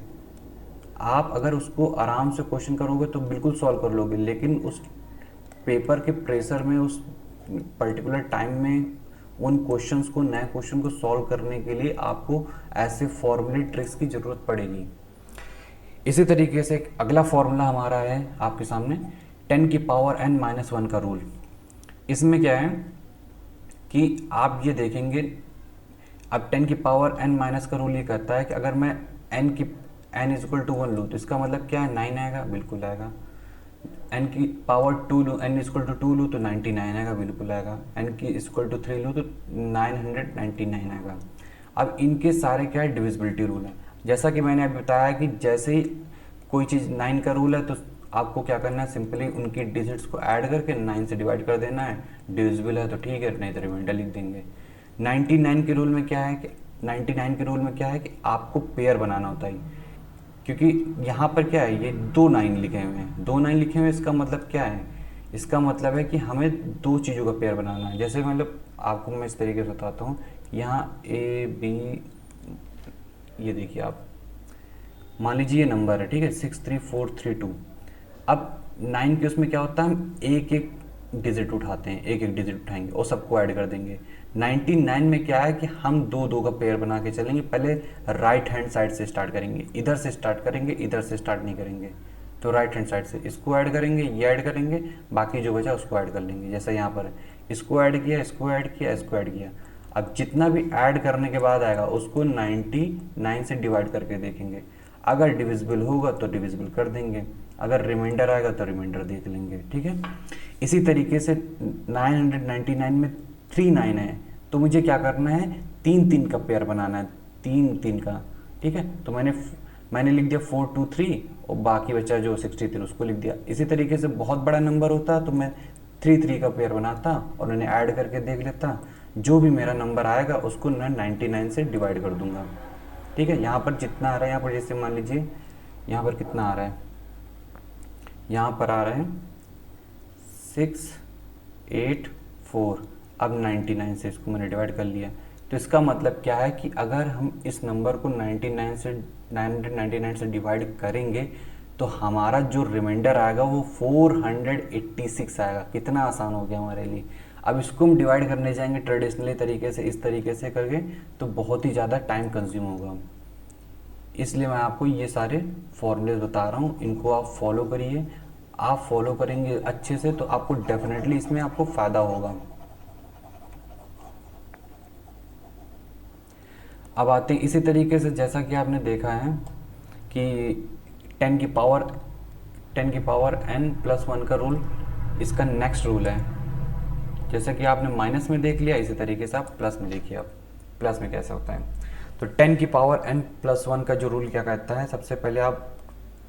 आप अगर उसको आराम से क्वेश्चन करोगे तो बिल्कुल सॉल्व कर लोगे, लेकिन उस पेपर के प्रेशर में, उस पर्टिकुलर टाइम में उन क्वेश्चंस को, नए क्वेश्चन को सॉल्व करने के लिए आपको ऐसे फॉर्मूले ट्रिक्स की ज़रूरत पड़ेगी। इसी तरीके से एक अगला फॉर्मूला हमारा है आपके सामने, 10 की पावर n-1 का रूल। इसमें क्या है कि आप ये देखेंगे, अब 10 की पावर n- का रूल ये कहता है कि अगर मैं n = 1 लूँ तो इसका मतलब क्या है, 9 आएगा, बिल्कुल आएगा। n की पावर 2 लूँ, n = 2 लूँ तो 99 आएगा, बिल्कुल आएगा। n की = 3 लूँ तो 999 आएगा। अब इनके सारे क्या है, डिविजिबिलिटी रूल है। जैसा कि मैंने अभी बताया कि जैसे ही कोई चीज़ 9 का रूल है तो आपको क्या करना है, सिंपली उनकी डिजिट्स को ऐड करके 9 से डिवाइड कर देना है। डिविजिबल है तो ठीक है, नहीं तो रिमाइंडर लिख देंगे। 99 के रूल में क्या है कि 99 के रूल में क्या है कि आपको पेयर बनाना होता है। क्योंकि यहाँ पर क्या है, ये 2 9 लिखे हुए हैं, 2 9 लिखे हुए हैं, इसका मतलब क्या है, इसका मतलब है कि हमें 2 चीज़ों का पेयर बनाना है। जैसे मतलब आपको मैं इस तरीके से बताता हूँ, यहाँ A B, ये देखिए आप मान लीजिए ये नंबर है, ठीक है, 63432। अब 9 के उसमें क्या होता है, हम एक एक डिजिट उठाते हैं, एक एक डिजिट उठाएंगे और सबको ऐड कर देंगे। 99 में क्या है कि हम 2 2 का पेयर बना के चलेंगे। पहले राइट हैंड साइड से स्टार्ट करेंगे, इधर से स्टार्ट करेंगे, इधर से स्टार्ट नहीं करेंगे। तो राइट हैंड साइड से इसको ऐड करेंगे, ये ऐड करेंगे, बाकी जो बचा उसको ऐड कर लेंगे। जैसा यहाँ पर है, इसको ऐड किया, इसको ऐड किया, इसको ऐड किया। अब जितना भी ऐड करने के बाद आएगा उसको 99 से डिवाइड करके देखेंगे। अगर डिविजिबल होगा तो डिविजिबल कर देंगे, अगर रिमाइंडर आएगा तो रिमाइंडर देख लेंगे, ठीक है। इसी तरीके से 999 में 3 9 है तो मुझे क्या करना है, 3 3 का पेयर बनाना है, 3 3 का, ठीक है। तो मैंने लिख दिया 423 और बाकी बचा जो 63 उसको लिख दिया। इसी तरीके से बहुत बड़ा नंबर होता तो मैं 3 3 का पेयर बनाता और उन्हें ऐड करके देख लेता। जो भी मेरा नंबर आएगा उसको मैं 99 से डिवाइड कर दूंगा, ठीक है। यहाँ पर जितना आ रहा है, यहाँ पर जैसे मान लीजिए यहाँ पर कितना आ रहा है, यहाँ पर आ रहा है 684। अब 99 से इसको मैंने डिवाइड कर लिया। तो इसका मतलब क्या है कि अगर हम इस नंबर को 999 से डिवाइड करेंगे तो हमारा जो रिमाइंडर आएगा वो 486 आएगा। कितना आसान हो गया हमारे लिए। अब इसको हम डिवाइड करने जाएंगे ट्रेडिशनली तरीके से, इस तरीके से करके, तो बहुत ही ज़्यादा टाइम कंज्यूम होगा। इसलिए मैं आपको ये सारे फॉर्मूलेज बता रहा हूँ, इनको आप फॉलो करिए। आप फॉलो करेंगे अच्छे से तो आपको डेफिनेटली इसमें आपको फ़ायदा होगा। अब आते हैं इसी तरीके से, जैसा कि आपने देखा है कि 10 की पावर n+1 का रूल, इसका नेक्स्ट रूल है। जैसे कि आपने माइनस में देख लिया, इसी तरीके से आप प्लस में देखिए। आप प्लस में कैसे होता है, तो 10 की पावर n+1 का जो रूल क्या कहता है, सबसे पहले आप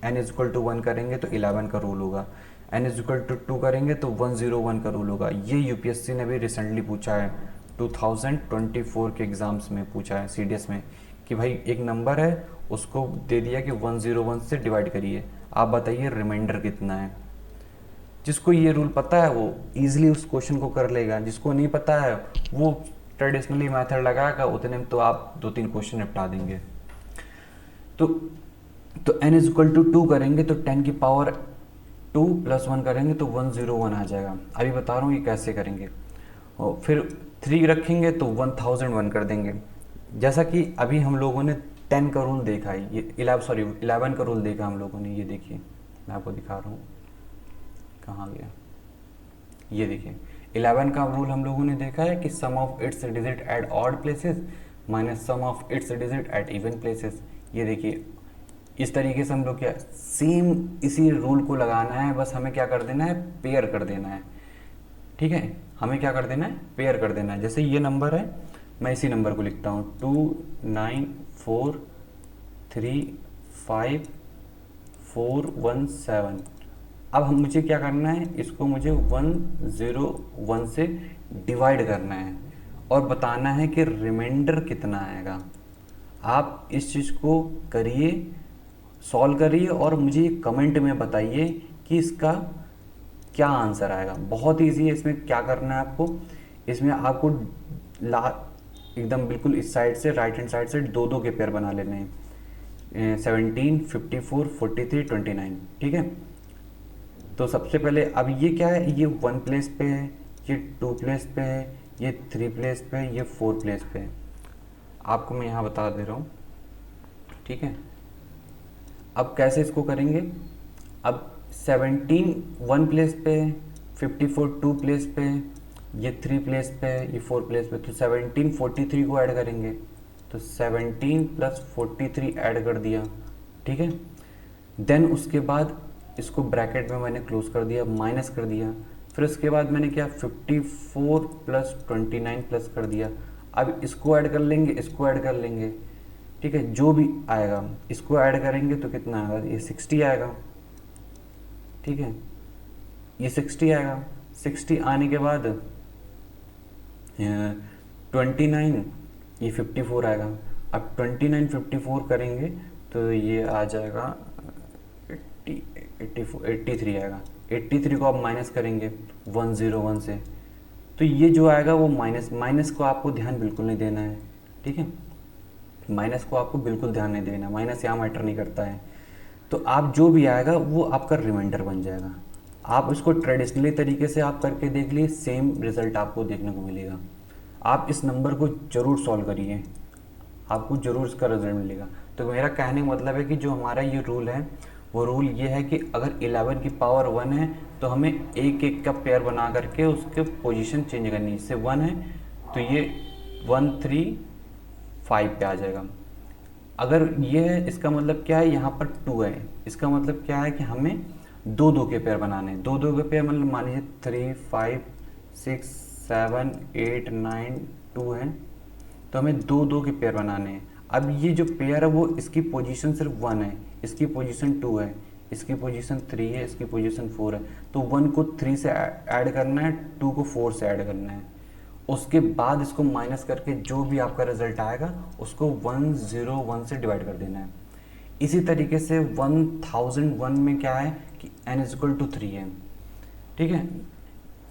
n=1 करेंगे तो 11 का रूल होगा, n=2 करेंगे तो 101 का रूल होगा। ये यूपीएससी ने भी रिसेंटली पूछा है, 2024 के एग्ज़ाम्स में पूछा है सीडीएस में, कि भाई एक नंबर है उसको दे दिया कि 101 से डिवाइड करिए, आप बताइए रिमाइंडर कितना है। जिसको ये रूल पता है वो इजीली उस क्वेश्चन को कर लेगा, जिसको नहीं पता है वो ट्रेडिशनली मेथड लगाएगा, उतने में तो आप 2-3 क्वेश्चन निपटा देंगे। तो n=2 करेंगे तो 10 की पावर 2+1 करेंगे तो 101 आ जाएगा। अभी बता रहा हूँ ये कैसे करेंगे। और फिर 3 रखेंगे तो 1001 कर देंगे। जैसा कि अभी हम लोगों ने 10 का रूल देखा है, ये 11 का रूल देखा हम लोगों ने। ये देखिए मैं आपको दिखा रहा हूँ, कहाँ गया, ये देखिए 11 का रूल हम लोगों ने देखा है कि sum of its digit at odd places minus sum of its digit at even places. ये देखिए इस तरीके से हम लोग क्या सेम इसी रूल को लगाना है, बस हमें क्या कर देना है, पेयर कर देना है। ठीक है, हमें क्या कर देना है, पेयर कर देना है। जैसे ये नंबर है, मैं इसी नंबर को लिखता हूँ 2943541 अब हम मुझे क्या करना है, इसको मुझे 101 से डिवाइड करना है और बताना है कि रिमाइंडर कितना आएगा। आप इस चीज़ को करिए, सॉल्व करिए और मुझे कमेंट में बताइए कि इसका क्या आंसर आएगा। बहुत ईजी है, इसमें क्या करना है आपको, इसमें आपको एकदम बिल्कुल इस साइड से, राइट हैंड साइड से 2-2 के पेयर बना लेने हैं, 17, 54, 43, 29। ठीक है, तो सबसे पहले अब ये क्या है, ये 1 प्लेस पे है, ये 2 प्लेस पे है, ये 3 प्लेस पे है, ये 4 प्लेस पे है। आपको मैं यहाँ बता दे रहा हूँ। ठीक है, अब कैसे इसको करेंगे, अब 17 1 प्लेस पे है, 54 2 प्लेस पे है, ये 3 प्लेस पे है, ये 4 प्लेस पे, तो 17 43 को ऐड करेंगे, तो 17 + 43 ऐड कर दिया। ठीक है, देन उसके बाद इसको ब्रैकेट में मैंने क्लोज कर दिया, माइनस कर दिया। फिर उसके बाद मैंने क्या 54 + 29 प्लस कर दिया। अब इसको ऐड कर लेंगे, इसको ऐड कर लेंगे। ठीक है, जो भी आएगा इसको ऐड करेंगे तो कितना आएगा, ये 60 आएगा। ठीक है, ये 60 आएगा। 60 आने के बाद 29, ये 54 आएगा। अब 29 54 करेंगे तो ये आ जाएगा 83 आएगा। 83 को आप माइनस करेंगे 101 से, तो ये जो आएगा वो माइनस को आपको ध्यान बिल्कुल नहीं देना है। ठीक है, माइनस को आपको बिल्कुल ध्यान नहीं देना, माइनस यहाँ मैटर नहीं करता है। तो आप जो भी आएगा वो आपका रिमाइंडर बन जाएगा। आप इसको ट्रेडिशनली तरीके से आप करके देख लीजिए, सेम रिजल्ट आपको देखने को मिलेगा। आप इस नंबर को ज़रूर सॉल्व करिए, आपको ज़रूर इसका रिजल्ट मिलेगा। तो मेरा कहने का मतलब है कि जो हमारा ये रूल है वो रूल ये है कि अगर 11 की पावर 1 है तो हमें एक एक का पेयर बना करके उसके पोजीशन चेंज करनी है। इससे 1 है तो ये 1 3 5 पे आ जाएगा। अगर ये है, इसका मतलब क्या है, यहाँ पर 2 है, इसका मतलब क्या है कि हमें 2-2 के पेयर बनाने हैं। 2-2 के पेयर मतलब मान लीजिए 3 5 6 7 8 9 2 है, तो हमें 2-2 के पेयर बनाने हैं। अब ये जो पेयर है वो इसकी पोजीशन सिर्फ 1 है, इसकी पोजीशन 2 है, इसकी पोजीशन 3 है, इसकी पोजीशन 4 है। तो 1 को 3 से ऐड करना है, 2 को 4 से ऐड करना है। उसके बाद इसको माइनस करके जो भी आपका रिजल्ट आएगा उसको 101 से डिवाइड कर देना है। इसी तरीके से 1001 में क्या है कि n=3 है। ठीक है,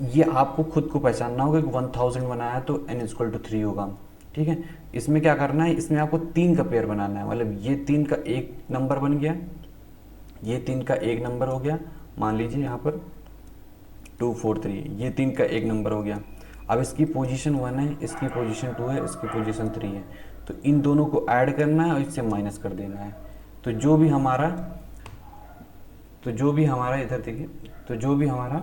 ये आपको खुद को पहचानना होगा कि 1000 बनाया तो n=3 होगा। ठीक है, इसमें क्या करना है, इसमें आपको 3 का पेयर बनाना है। मतलब ये 3 का एक नंबर बन गया, ये 3 का एक नंबर हो गया, मान लीजिए यहाँ पर 2 4 3, ये 3 का एक नंबर हो गया। अब इसकी पोजीशन 1 है, इसकी पोजीशन 2 है, इसकी पोजीशन 3 है, तो इन दोनों को ऐड करना है और इससे माइनस कर देना है। तो जो भी हमारा इधर देखिए, तो जो भी हमारा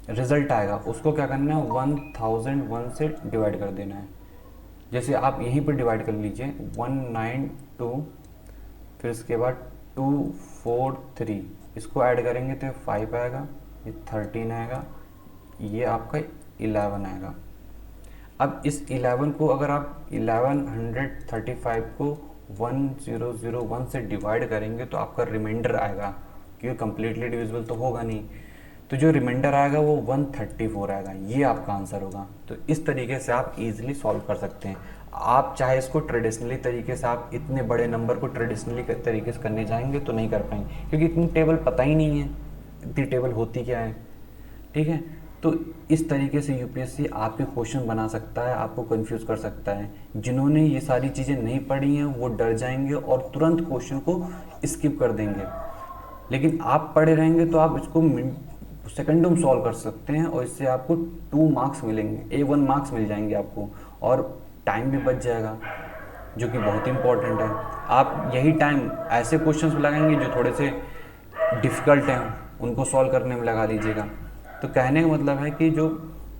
रिजल्ट आएगा उसको क्या करना है, 1001 से डिवाइड कर देना है। जैसे आप यहीं पर डिवाइड कर लीजिए 192, फिर इसके बाद 243, इसको ऐड करेंगे तो 5 आएगा, ये 13 आएगा, ये आपका 11 आएगा। अब इस 11 को अगर आप 1135 को 1001 से डिवाइड करेंगे तो आपका रिमाइंडर आएगा, क्योंकि कम्प्लीटली डिविजिबल तो होगा नहीं, तो जो रिमाइंडर आएगा वो 134 आएगा, ये आपका आंसर होगा। तो इस तरीके से आप इजीली सॉल्व कर सकते हैं। आप चाहे इसको ट्रेडिशनली तरीके से, आप इतने बड़े नंबर को ट्रेडिशनली तरीके से करने जाएंगे तो नहीं कर पाएंगे, क्योंकि इतनी टेबल पता ही नहीं है, इतनी टेबल होती क्या है। ठीक है, तो इस तरीके से यूपीएससी आपके क्वेश्चन बना सकता है, आपको कंफ्यूज कर सकता है। जिन्होंने ये सारी चीज़ें नहीं पढ़ी हैं वो डर जाएंगे और तुरंत क्वेश्चन को स्किप कर देंगे, लेकिन आप पढ़े रहेंगे तो आप इसको सेकंडों में सॉल्व कर सकते हैं, और इससे आपको 2 मार्क्स मिलेंगे, A1 मार्क्स मिल जाएंगे आपको, और टाइम भी बच जाएगा, जो कि बहुत इंपॉर्टेंट है। आप यही टाइम ऐसे क्वेश्चंस में लगाएंगे जो थोड़े से डिफ़िकल्ट हैं, उनको सॉल्व करने में लगा लीजिएगा। तो कहने का मतलब है कि जो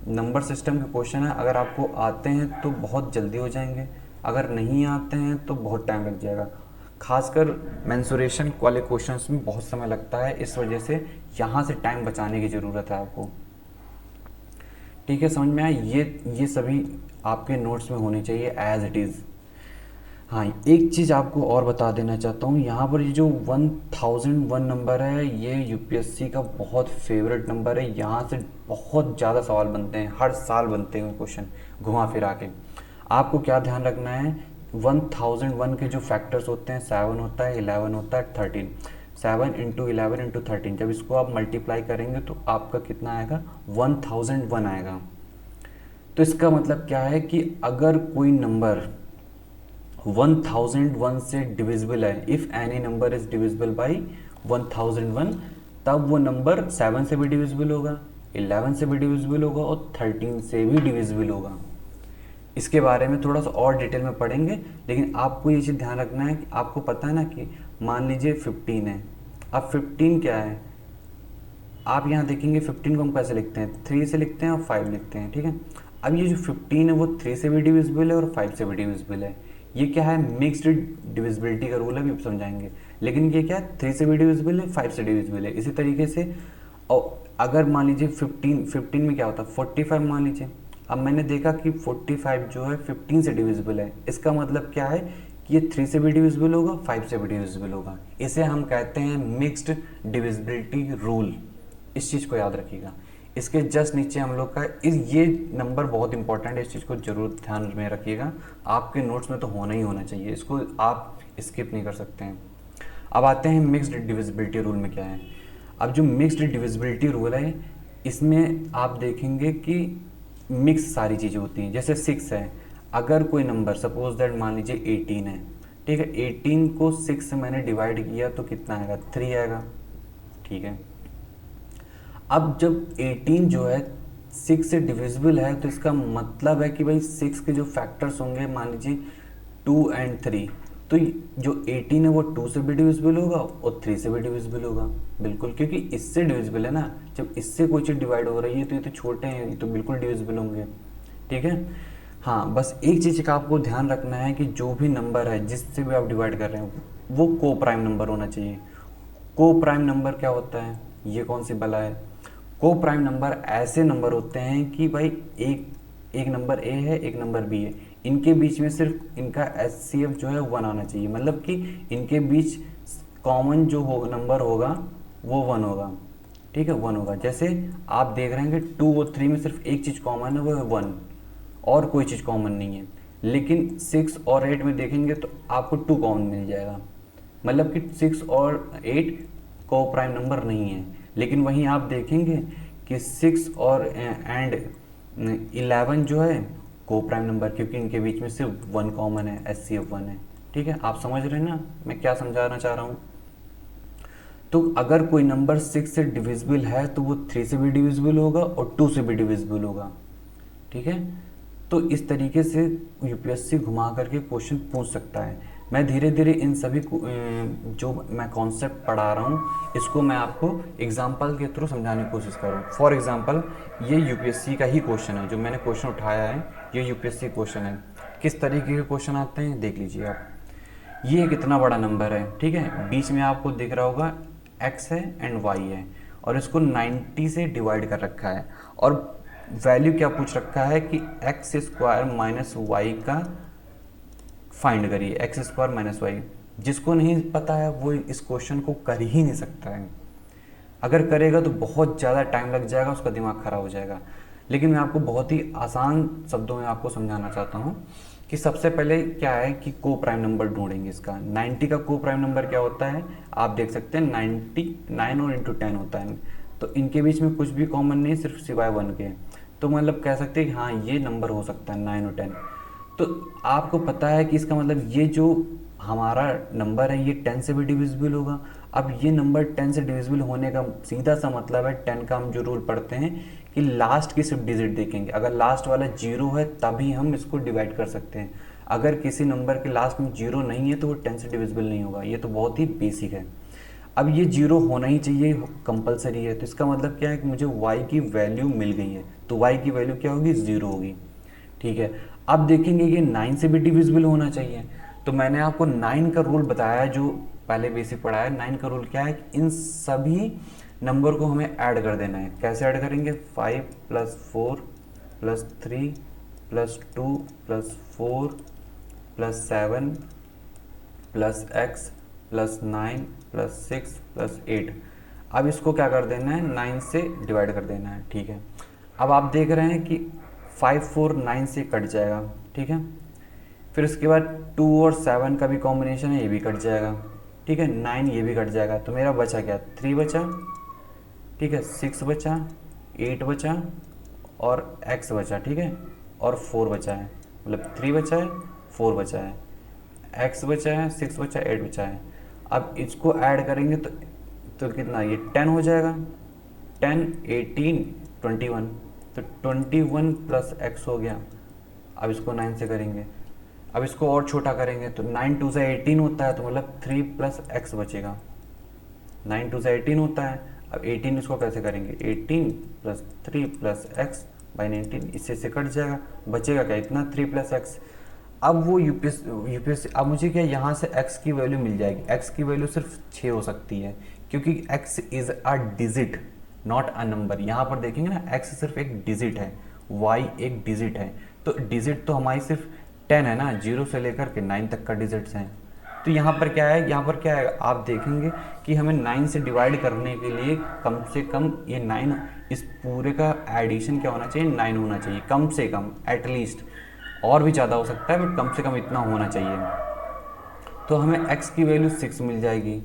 नंबर सिस्टम के क्वेश्चन है, अगर आपको आते हैं तो बहुत जल्दी हो जाएंगे, अगर नहीं आते हैं तो बहुत टाइम लग जाएगा। खासकर मेंसुरेशन वाले क्वेश्चंस में बहुत समय लगता है, इस वजह से यहाँ से टाइम बचाने की ज़रूरत है आपको। ठीक है, समझ में आया? ये सभी आपके नोट्स में होने चाहिए एज इट इज़। हाँ, एक चीज़ आपको और बता देना चाहता हूँ, यहाँ पर ये जो 1001 नंबर है, ये यूपीएससी का बहुत फेवरेट नंबर है। यहाँ से बहुत ज़्यादा सवाल बनते हैं, हर साल बनते हैं क्वेश्चन घुमा फिरा के। आपको क्या ध्यान रखना है, 1001 के जो फैक्टर्स होते हैं, 7 होता है, 11 होता है, 13, 7 इंटू 11 इंटू 13, जब इसको आप मल्टीप्लाई करेंगे तो आपका कितना आएगा, 1001 आएगा। तो इसका मतलब क्या है कि अगर कोई नंबर 1001 से डिविजिबल है, if any number is divisible by 1001, तब वो नंबर 7 से भी डिविजिबल होगा, 11 से भी डिविजिबल होगा, और 13 से भी डिविजिबल होगा। इसके बारे में थोड़ा सा और डिटेल में पढ़ेंगे, लेकिन आपको ये चीज़ ध्यान रखना है कि आपको पता है ना कि मान लीजिए 15 है। अब 15 क्या है, आप यहाँ देखेंगे 15 को हम कैसे लिखते हैं, 3 से लिखते हैं और 5 लिखते हैं। ठीक है, अब ये जो 15 है वो 3 से भी डिविजिबल है और 5 से भी डिविजिबल है। ये क्या है, मिक्स्ड डिविजिबिलिटी का रूल है, भी समझाएंगे। लेकिन ये क्या है, 3 से भी डिविजिबल है, 5 से डिविजिबल है। इसी तरीके से और अगर मान लीजिए 15 में क्या होता है, 45 मान लीजिए। अब मैंने देखा कि 45 जो है 15 से डिविजिबल है, इसका मतलब क्या है कि ये 3 से भी डिविजिबल होगा, 5 से भी डिविजिबल होगा। इसे हम कहते हैं मिक्स्ड डिविजिबिलिटी रूल। इस चीज़ को याद रखिएगा। इसके जस्ट नीचे हम लोग का ये नंबर बहुत इंपॉर्टेंट है, इस चीज़ को जरूर ध्यान में रखिएगा। आपके नोट्स में तो होना ही होना चाहिए, इसको आप स्किप नहीं कर सकते हैं। अब आते हैं मिक्स्ड डिविजिबिलिटी रूल में क्या है। अब जो मिक्स्ड डिविजिबिलिटी रूल है, इसमें आप देखेंगे कि मिक्स सारी चीज़ें होती हैं। जैसे 6 है, अगर कोई नंबर सपोज दैट मान लीजिए 18 है, ठीक है, 18 को 6 से मैंने डिवाइड किया तो कितना आएगा, 3 आएगा। ठीक है, अब जब 18 जो है 6 से डिविजिबल है, तो इसका मतलब है कि भाई 6 के जो फैक्टर्स होंगे, मान लीजिए 2 और 3, तो जो 18 है वो 2 से भी डिविजिबल होगा और 3 से भी डिविजिबल होगा, बिल्कुल, क्योंकि इससे डिविजिबल है ना। जब इससे कोई चीज़ डिवाइड हो रही है तो ये तो छोटे हैं, ये तो बिल्कुल डिविजिबल होंगे। ठीक है, हाँ, बस एक चीज़ का आपको ध्यान रखना है कि जो भी नंबर है जिससे भी आप डिवाइड कर रहे हैं वो को प्राइम नंबर होना चाहिए। को प्राइम नंबर क्या होता है, ये कौन सी बला है। को प्राइम नंबर ऐसे नंबर होते हैं कि भाई एक नंबर ए है, एक नंबर बी है, इनके बीच में सिर्फ इनका HCF जो है 1 आना चाहिए, मतलब कि इनके बीच कॉमन जो नंबर होगा वो 1 होगा। ठीक है, 1 होगा। जैसे आप देख रहे हैं कि 2 और 3 में सिर्फ एक चीज़ कॉमन है, वो है 1, और कोई चीज़ कॉमन नहीं है। लेकिन 6 और 8 में देखेंगे तो आपको 2 कॉमन मिल जाएगा, मतलब कि 6 और 8 को प्राइम नंबर नहीं है। लेकिन वहीं आप देखेंगे कि 6 और एंड 11 जो है को प्राइम नंबर, क्योंकि इनके बीच में सिर्फ 1 कॉमन है, HCF 1 है। ठीक है, आप समझ रहे हैं ना मैं क्या समझाना चाह रहा हूँ। तो अगर कोई नंबर 6 से डिविजिबल है तो वो 3 से भी डिविजिबल होगा और 2 से भी डिविजिबल होगा। ठीक है, तो इस तरीके से यूपीएससी घुमा करके क्वेश्चन पूछ सकता है। मैं धीरे धीरे इन सभी जो मैं कॉन्सेप्ट पढ़ा रहा हूँ इसको मैं आपको एग्जांपल के थ्रू समझाने की कोशिश कर रहा हूँ। फॉर एग्जांपल ये यूपीएससी का ही क्वेश्चन है, जो मैंने क्वेश्चन उठाया है ये यूपीएससी क्वेश्चन है। किस तरीके के क्वेश्चन आते हैं देख लीजिए आप। ये कितना बड़ा नंबर है, ठीक है, बीच में आपको दिख रहा होगा x है एंड y है, और इसको 90 से डिवाइड कर रखा है, और वैल्यू क्या पूछ रखा है कि एक्स स्क्वायर माइनस वाई का फाइंड करिए, एक्स स्क्वायर माइनस वाई। जिसको नहीं पता है वो इस क्वेश्चन को कर ही नहीं सकता है, अगर करेगा तो बहुत ज़्यादा टाइम लग जाएगा, उसका दिमाग खराब हो जाएगा। लेकिन मैं आपको बहुत ही आसान शब्दों में आपको समझाना चाहता हूँ कि सबसे पहले क्या है कि को प्राइम नंबर ढूंढेंगे इसका। 90 का को प्राइम नंबर क्या होता है आप देख सकते हैं, 99 और इंटू 10 होता है, तो इनके बीच में कुछ भी कॉमन नहीं सिर्फ सिवाय 1 के, तो मतलब कह सकते हैं कि हाँ ये नंबर हो सकता है 9 और 10। तो आपको पता है कि इसका मतलब ये जो हमारा नंबर है ये 10 से भी डिविजिबल होगा। अब ये नंबर 10 से डिविजिबल होने का सीधा सा मतलब है 10 का हम जो रूल पढ़ते हैं कि लास्ट की सिर्फ डिजिट देखेंगे, अगर लास्ट वाला 0 है तभी हम इसको डिवाइड कर सकते हैं। अगर किसी नंबर के लास्ट में 0 नहीं है तो वो 10 से डिविजिबल नहीं होगा, ये तो बहुत ही बेसिक है। अब ये 0 होना ही चाहिए, कंपलसरी है, तो इसका मतलब क्या है कि मुझे y की वैल्यू मिल गई है, तो y की वैल्यू क्या होगी 0 होगी, ठीक है। अब देखेंगे कि 9 से भी डिविजिबल होना चाहिए, तो मैंने आपको 9 का रूल बताया जो पहले बेसिक पढ़ा है। 9 का रूल क्या है कि इन सभी नंबर को हमें ऐड कर देना है। कैसे ऐड करेंगे, 5 + 4 + 3 + 2 + 4 + 7 + x + 9 + 6 + 8। अब इसको क्या कर देना है 9 से डिवाइड कर देना है, ठीक है। अब आप देख रहे हैं कि 5 4 9 से कट जाएगा, ठीक है। फिर उसके बाद 2 और 7 का भी कॉम्बिनेशन है, ये भी कट जाएगा, ठीक है। 9 ये भी कट जाएगा, तो मेरा बचा क्या 3 बचा, ठीक है, 6 बचा, 8 बचा और x बचा, ठीक है, और 4 बचा है, मतलब 3 बचा है 4 बचा है, x बचा है 6 बचा है 8 बचा है। अब इसको ऐड करेंगे तो कितना ये 10 हो जाएगा, 10 18 21, तो 21 + x हो गया। अब इसको 9 से करेंगे, अब इसको और छोटा करेंगे तो 9 2 से 18 होता है, तो मतलब 3 + x बचेगा। 9 2 से 18 होता है, अब 18 इसको कैसे करेंगे 18 + 3 + x / 19, इससे से कट जाएगा, बचेगा क्या इतना 3 + x। अब वो यूपीएससी अब मुझे क्या यहाँ से x की वैल्यू मिल जाएगी। x की वैल्यू सिर्फ 6 हो सकती है क्योंकि x is a digit not a number. यहाँ पर देखेंगे ना x सिर्फ एक डिजिट है, y एक डिजिट है, तो डिजिट तो हमारी सिर्फ 10 है ना, 0 से लेकर के 9 तक का डिजिट्स हैं। तो यहाँ पर क्या है, यहाँ पर क्या है आप देखेंगे कि हमें 9 से डिवाइड करने के लिए कम से कम ये 9, इस पूरे का एडिशन क्या होना चाहिए 9 होना चाहिए, कम से कम एटलीस्ट, और भी ज़्यादा हो सकता है बट कम से कम इतना होना चाहिए। तो हमें x की वैल्यू 6 मिल जाएगी।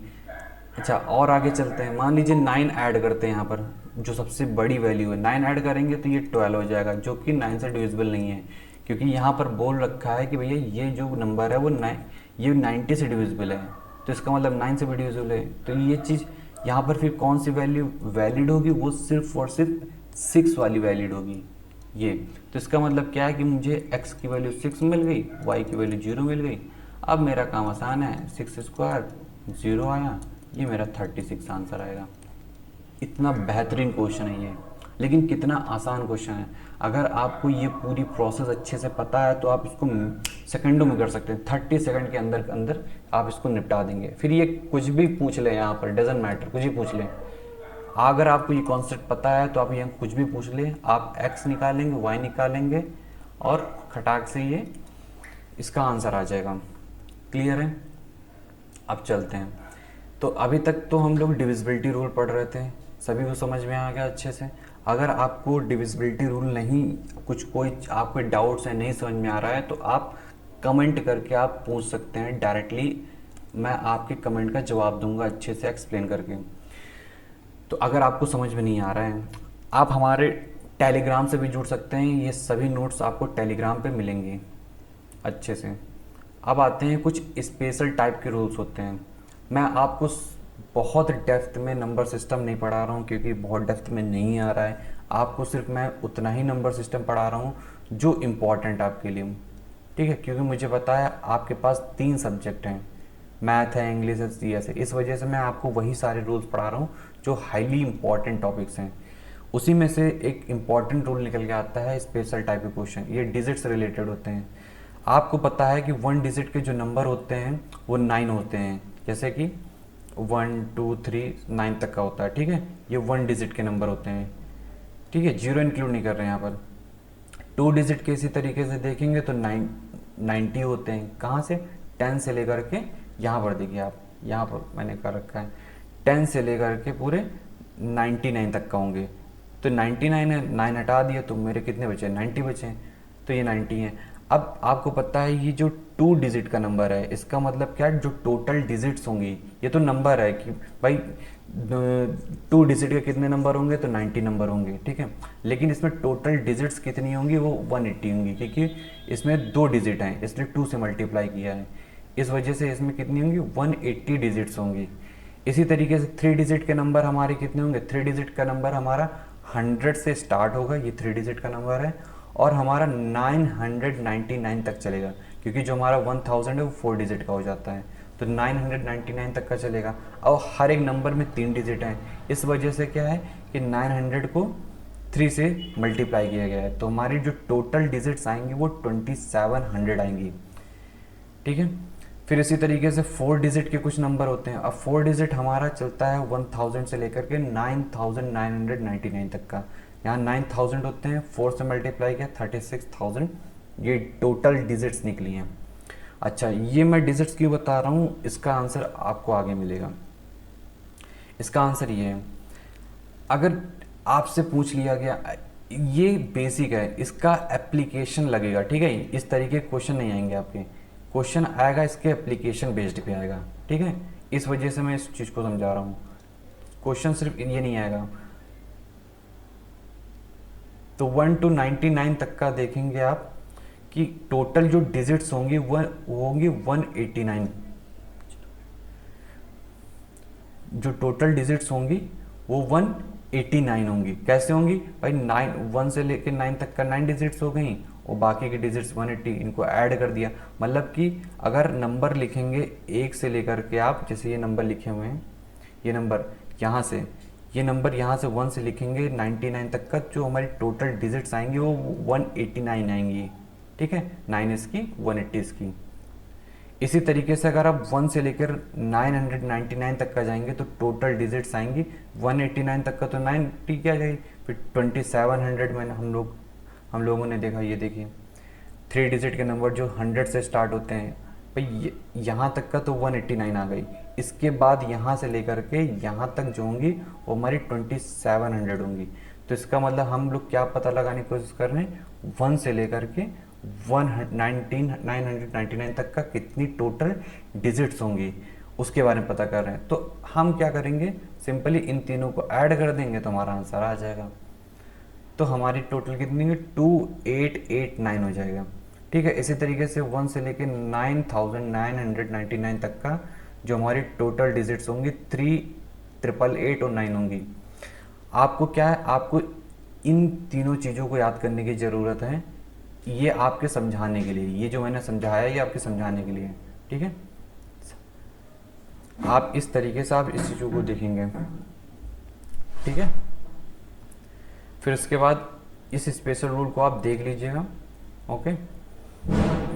अच्छा और आगे चलते हैं, मान लीजिए 9 ऐड करते हैं, यहाँ पर जो सबसे बड़ी वैल्यू है 9 ऐड करेंगे तो ये 12 हो जाएगा, जो कि 9 से डिविजिबल नहीं है, क्योंकि यहाँ पर बोल रखा है कि भैया ये जो नंबर है वो ये 90 से डिविजिबल है, तो इसका मतलब 9 से भी डिविजिबल है। तो ये चीज़ यहाँ पर फिर कौन सी वैल्यू वैलिड होगी, वो सिर्फ और सिर्फ 6 वाली वैलिड होगी ये। तो इसका मतलब क्या है कि मुझे x की वैल्यू 6 मिल गई, y की वैल्यू 0 मिल गई। अब मेरा काम आसान है, 6 स्क्वायर 0 आया, ये मेरा 36 आंसर आएगा। इतना बेहतरीन क्वेश्चन है ये, लेकिन कितना आसान क्वेश्चन है। अगर आपको ये पूरी प्रोसेस अच्छे से पता है तो आप इसको सेकंडों में कर सकते हैं, 30 सेकंड के अंदर अंदर आप इसको निपटा देंगे। फिर ये कुछ भी पूछ लें, यहाँ पर डजेंट मैटर, कुछ भी पूछ लें। अगर आपको ये कॉन्सेप्ट पता है तो आप यहाँ कुछ भी पूछ लें, आप x निकालेंगे y निकालेंगे और खटाक से ये इसका आंसर आ जाएगा। क्लियर है? अब चलते हैं। तो अभी तक तो हम लोग डिविजिबिलिटी रूल पढ़ रहे थे, सभी को समझ में आ गया अच्छे से। अगर आपको डिविजिबिलिटी रूल नहीं, कोई आपके डाउट्स है नहीं समझ में आ रहा है, तो आप कमेंट करके आप पूछ सकते हैं डायरेक्टली, मैं आपके कमेंट का जवाब दूंगा अच्छे से एक्सप्लेन करके। तो अगर आपको समझ में नहीं आ रहा है, आप हमारे टेलीग्राम से भी जुड़ सकते हैं, ये सभी नोट्स आपको टेलीग्राम पे मिलेंगे अच्छे से। अब आते हैं कुछ स्पेशल टाइप के रूल्स होते हैं। मैं आपको बहुत डेप्थ में नंबर सिस्टम नहीं पढ़ा रहा हूँ क्योंकि बहुत डेप्थ में नहीं आ रहा है, आपको सिर्फ मैं उतना ही नंबर सिस्टम पढ़ा रहा हूँ जो इम्पोर्टेंट आपके लिए। ठीक है, क्योंकि मुझे पता है आपके पास 3 सब्जेक्ट हैं, मैथ है, इंग्लिश है, CS है, इस वजह से मैं आपको वही सारे रूल्स पढ़ा रहा हूँ जो हाईली इंपॉर्टेंट टॉपिक्स हैं। उसी में से एक इम्पॉर्टेंट रूल निकल के आता है स्पेशल टाइप के क्वेश्चन, ये डिजिट से रिलेटेड होते हैं। आपको पता है कि 1 डिजिट के जो नंबर होते हैं वो 9 होते हैं, जैसे कि 1 2 3 9 तक का होता है, ठीक है, ये 1 डिजिट के नंबर होते हैं, ठीक है, जीरो इंक्लूड नहीं कर रहे हैं यहाँ पर। 2 डिजिट के इसी तरीके से देखेंगे तो 90 होते हैं, कहाँ से, 10 से लेकर के, यहाँ पर देखिए आप, यहाँ पर मैंने कर रखा है 10 से लेकर के पूरे 99 तक का होंगे। तो 99 है, 9 हटा दिया तो मेरे कितने बचे, 90 बचे, तो ये 90 है। अब आपको पता है ये जो 2 डिजिट का नंबर है, इसका मतलब क्या है, जो टोटल डिजिट्स होंगी, ये तो नंबर है कि भाई 2 डिजिट के कितने नंबर होंगे, तो 90 नंबर होंगे, ठीक है, लेकिन इसमें टोटल डिजिट्स कितनी होंगी, वो 180 होंगी, क्योंकि इसमें 2 डिजिट हैं इसलिए 2 से मल्टीप्लाई किया है, इस वजह से इसमें कितनी होंगी, 180 डिजिट्स होंगी। इसी तरीके से 3 डिजिट के नंबर हमारे कितने होंगे, 3 डिजिट का नंबर हमारा 100 से स्टार्ट होगा, ये 3 डिजिट का नंबर है, और हमारा 999 तक चलेगा, क्योंकि जो हमारा 1000 है वो 4 डिजिट का हो जाता है, तो 999 तक का चलेगा। और हर एक नंबर में 3 डिजिट हैं, इस वजह से क्या है कि 900 को 3 से मल्टीप्लाई किया गया है, तो हमारी जो टोटल डिजिट्स आएंगी वो 2700 आएंगी, ठीक है। फिर इसी तरीके से 4 डिजिट के कुछ नंबर होते हैं। अब 4 डिजिट हमारा चलता है 1000 से लेकर के 9999 तक का, यहाँ 9000 होते हैं, 4 से मल्टीप्लाई किया 36000, ये टोटल डिजिट्स निकली हैं। अच्छा, ये मैं डिजिट्स क्यों बता रहा हूँ, इसका आंसर आपको आगे मिलेगा। इसका आंसर ये है, अगर आपसे पूछ लिया गया, ये बेसिक है, इसका एप्लीकेशन लगेगा, ठीक है, इस तरीके के क्वेश्चन नहीं आएंगे आपके, क्वेश्चन आएगा इसके एप्लीकेशन बेस्ड पे आएगा, ठीक है, इस वजह से मैं इस चीज़ को समझा रहा हूँ, क्वेश्चन सिर्फ ये नहीं आएगा। तो 1 to 99 तक का देखेंगे आप कि टोटल जो डिजिट्स होंगी वो होंगी 189, जो टोटल डिजिट्स होंगी वो 189 होंगी। कैसे होंगी भाई, 1 से लेकर 9 तक का 9 डिजिट्स हो गई, और बाकी के डिजिट्स 180, इनको ऐड कर दिया। मतलब कि अगर नंबर लिखेंगे 1 से लेकर के आप, जैसे ये नंबर लिखे हुए हैं, ये नंबर यहाँ से, ये नंबर यहाँ से 1 से लिखेंगे 99 तक का, जो हमारी टोटल डिजिट्स आएंगी वो 189 आएंगी, ठीक है, 9 इसकी 180 इसकी। इसी तरीके से अगर आप 1 से लेकर 999 तक का जाएंगे तो टोटल डिजिट्स आएंगी 189 तक का, तो 90 क्या जाएगी, फिर 2700 में हम लोगों ने देखा, ये देखिए 3 डिजिट के नंबर जो 100 से स्टार्ट होते हैं भाई, यहाँ तक का तो 189 आ गई, इसके बाद यहाँ से लेकर के यहाँ तक जो होंगी वो हमारी 2700 होंगी। तो इसका मतलब हम लोग क्या पता लगाने की कोशिश कर रहे हैं, 1 से लेकर के 999 तक का कितनी टोटल डिजिट्स होंगी उसके बारे में पता कर रहे हैं। तो हम क्या करेंगे, सिंपली इन तीनों को ऐड कर देंगे तो हमारा आंसर आ जाएगा। तो हमारी टोटल कितनी है, 2889 हो जाएगा, ठीक है। इसी तरीके से 1 से लेके 9999 तक का जो हमारी टोटल डिजिट्स होंगी 3888 और 9 होंगी। आपको क्या है, आपको इन तीनों चीज़ों को याद करने की ज़रूरत है, ये आपके समझाने के लिए, ये जो मैंने समझाया ये आपके समझाने के लिए, ठीक है। आप इस तरीके से आप इस चीज़ों को देखेंगे, ठीक है। फिर उसके बाद इस स्पेशल रूल को आप देख लीजिएगा, ओके।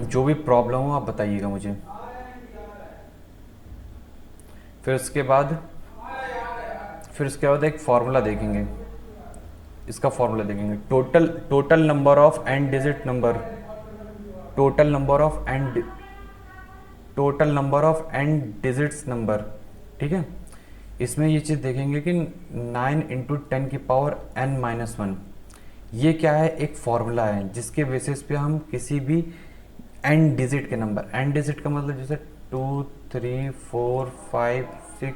जो भी प्रॉब्लम हो आप बताइएगा मुझे। फिर उसके बाद एक फार्मूला देखेंगे, इसका फार्मूला देखेंगे, total number of n digit number, total number of n digits number, ठीक है। इसमें ये चीज़ देखेंगे कि 9 × 10 की पावर n-1, ये क्या है, एक फॉर्मूला है जिसके बेसिस पे हम किसी भी एन डिजिट के नंबर, एन डिजिट का मतलब जैसे 2 3 4 5 6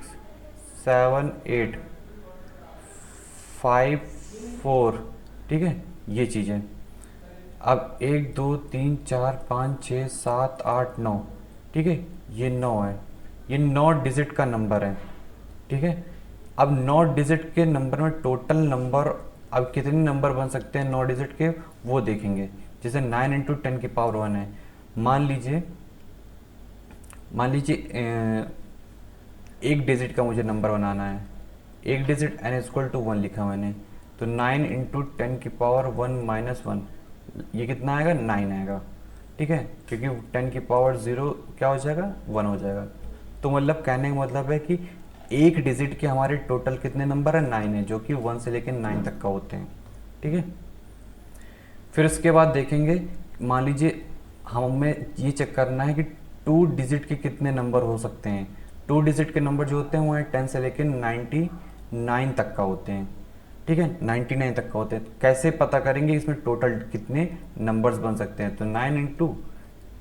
7 8 5 4, ठीक है, ये चीज़ें। अब 1 2 3 4 5 6 7 8 9, ठीक है, ये 9 है, ये 9 डिजिट का नंबर है, ठीक है। अब 9 डिजिट के नंबर में टोटल नंबर, अब कितने नंबर बन सकते हैं 9 डिजिट के वो देखेंगे। जैसे 9 × 10 की पावर 1 है, मान लीजिए एक डिजिट का मुझे नंबर बनाना है, एक डिजिट n इक्वल टू 1 लिखा मैंने, तो 9 इंटू 10⁻1 - 1 ये कितना आएगा, 9 आएगा, ठीक है, क्योंकि 10⁻0 क्या हो जाएगा, 1 हो जाएगा। तो मतलब कहने का मतलब है कि एक डिजिट के हमारे टोटल कितने नंबर है, 9 है, जो कि 1 से लेकर 9 तक का होते हैं, ठीक है। फिर उसके बाद देखेंगे, मान लीजिए हमें ये चेक करना है कि 2 डिजिट के कितने नंबर हो सकते हैं। 2 डिजिट के नंबर जो होते हैं वो 10 से लेकर 99 तक का होते हैं, ठीक है, 99 तक का होते हैं। कैसे पता करेंगे इसमें टोटल कितने नंबर्स बन सकते हैं, तो 9 इंटू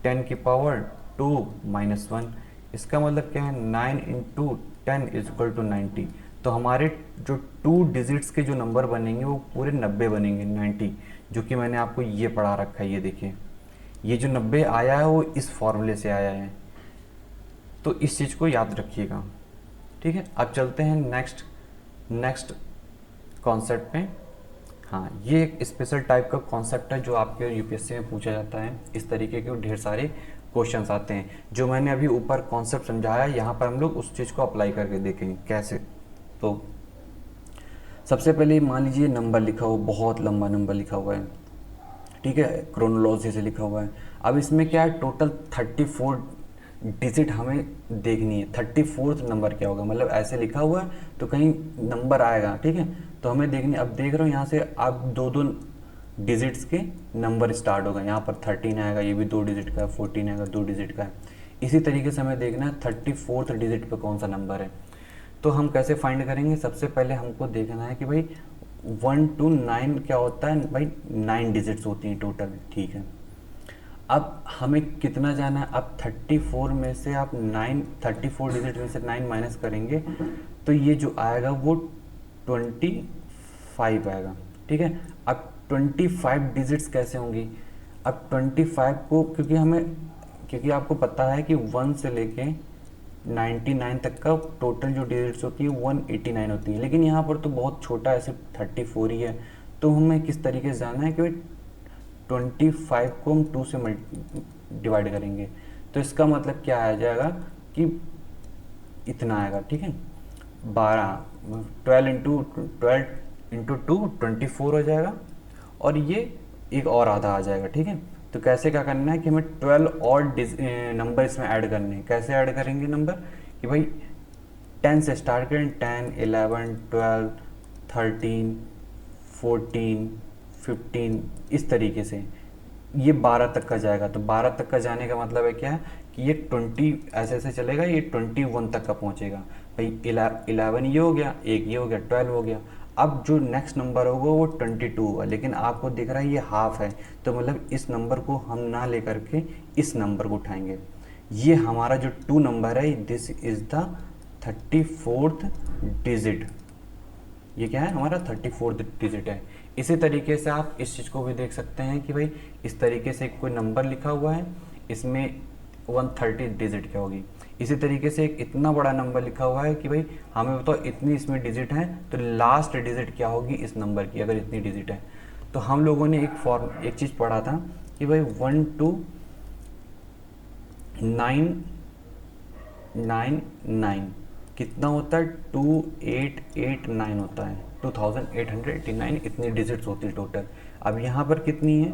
10⁻2 - 1, इसका मतलब क्या है, 9 इंटू 10 इक्वल टू 90। तो हमारे जो 2 डिजिट्स के जो नंबर बनेंगे वो पूरे 90 बनेंगे, 90, जो कि मैंने आपको ये पढ़ा रखा है, ये देखिए, ये जो 90 आया है वो इस फॉर्मूले से आया है, तो इस चीज़ को याद रखिएगा, ठीक है। अब चलते हैं नेक्स्ट कॉन्सेप्ट पे। हाँ, ये एक स्पेशल टाइप का कॉन्सेप्ट है जो आपके यूपीएससी में पूछा जाता है। इस तरीके के ढेर सारे क्वेश्चंस आते हैं। जो मैंने अभी ऊपर कॉन्सेप्ट समझाया, यहाँ पर हम लोग उस चीज़ को अप्लाई करके देखेंगे कैसे। तो सबसे पहले मान लीजिए नंबर लिखा हुआ, बहुत लंबा नंबर लिखा हुआ है, ठीक है, क्रोनोलॉजी से लिखा हुआ है। अब इसमें क्या है, टोटल 34 डिजिट हमें देखनी है। 34th नंबर क्या होगा, मतलब ऐसे लिखा हुआ है तो कहीं नंबर आएगा, ठीक है, तो हमें देखनी। अब देख रहे हो यहाँ से आप दो डिजिट्स के नंबर स्टार्ट होगा, यहाँ पर 13 आएगा, ये भी 2 डिजिट का है, 14 आएगा, 2 डिजिट का है। इसी तरीके से हमें देखना है 34th डिजिट पे कौन सा नंबर है। तो हम कैसे फाइंड करेंगे, सबसे पहले हमको देखना है कि भाई 1 to 9 क्या होता है, भाई 9 डिजिट्स होती हैं टोटल, ठीक है। अब हमें कितना जाना है, अब 34 में से आप 34 डिजिट में से 9 माइनस करेंगे तो ये जो आएगा वो 25 आएगा, ठीक है। अब 25 डिजिट्स कैसे होंगी, अब 25 को क्योंकि आपको पता है कि 1 से लेके 99 तक का टोटल जो डिजिट्स होती है 189 होती है, लेकिन यहाँ पर तो बहुत छोटा है, सिर्फ 34 ही है। तो हमें किस तरीके से जाना है कि 25 को हम 2 से डिवाइड करेंगे, तो इसका मतलब क्या आ जाएगा कि इतना आएगा, ठीक है, 12 इंटू 2 24 हो जाएगा, और ये एक और आधा आ जाएगा, ठीक है। तो कैसे क्या करना है कि हमें 12 और नंबर इसमें ऐड करने हैं। कैसे ऐड करेंगे नंबर, कि भाई 10 से स्टार्ट करें, 10 11 12 13 14 15, इस तरीके से ये 12 तक का जाएगा। तो 12 तक का जाने का मतलब है क्या है कि ये 20 ऐसे ऐसे चलेगा, ये 21 तक का पहुंचेगा। भाई 11 ये हो गया, एक ये हो गया, 12 हो गया। अब जो नेक्स्ट नंबर होगा वो 22 होगा, लेकिन आपको दिख रहा है ये हाफ है, तो मतलब इस नंबर को हम ना लेकर के इस नंबर को उठाएंगे। ये हमारा जो 2 नंबर है, this is the 34th digit, ये क्या है, हमारा 34th डिजिट है। इसी तरीके से आप इस चीज़ को भी देख सकते हैं कि भाई इस तरीके से कोई नंबर लिखा हुआ है, इसमें 130 डिजिट क्या होगी। इसी तरीके से एक इतना बड़ा नंबर लिखा हुआ है कि भाई हमें बताओ इतनी इसमें डिजिट है, तो लास्ट डिजिट क्या होगी इस नंबर की, अगर इतनी डिजिट है। तो हम लोगों ने एक चीज़ पढ़ा था कि भाई 1 to 999 कितना होता है, 2889 होता है, 2889 इतनी डिजिट्स होती है टोटल। अब यहाँ पर कितनी है,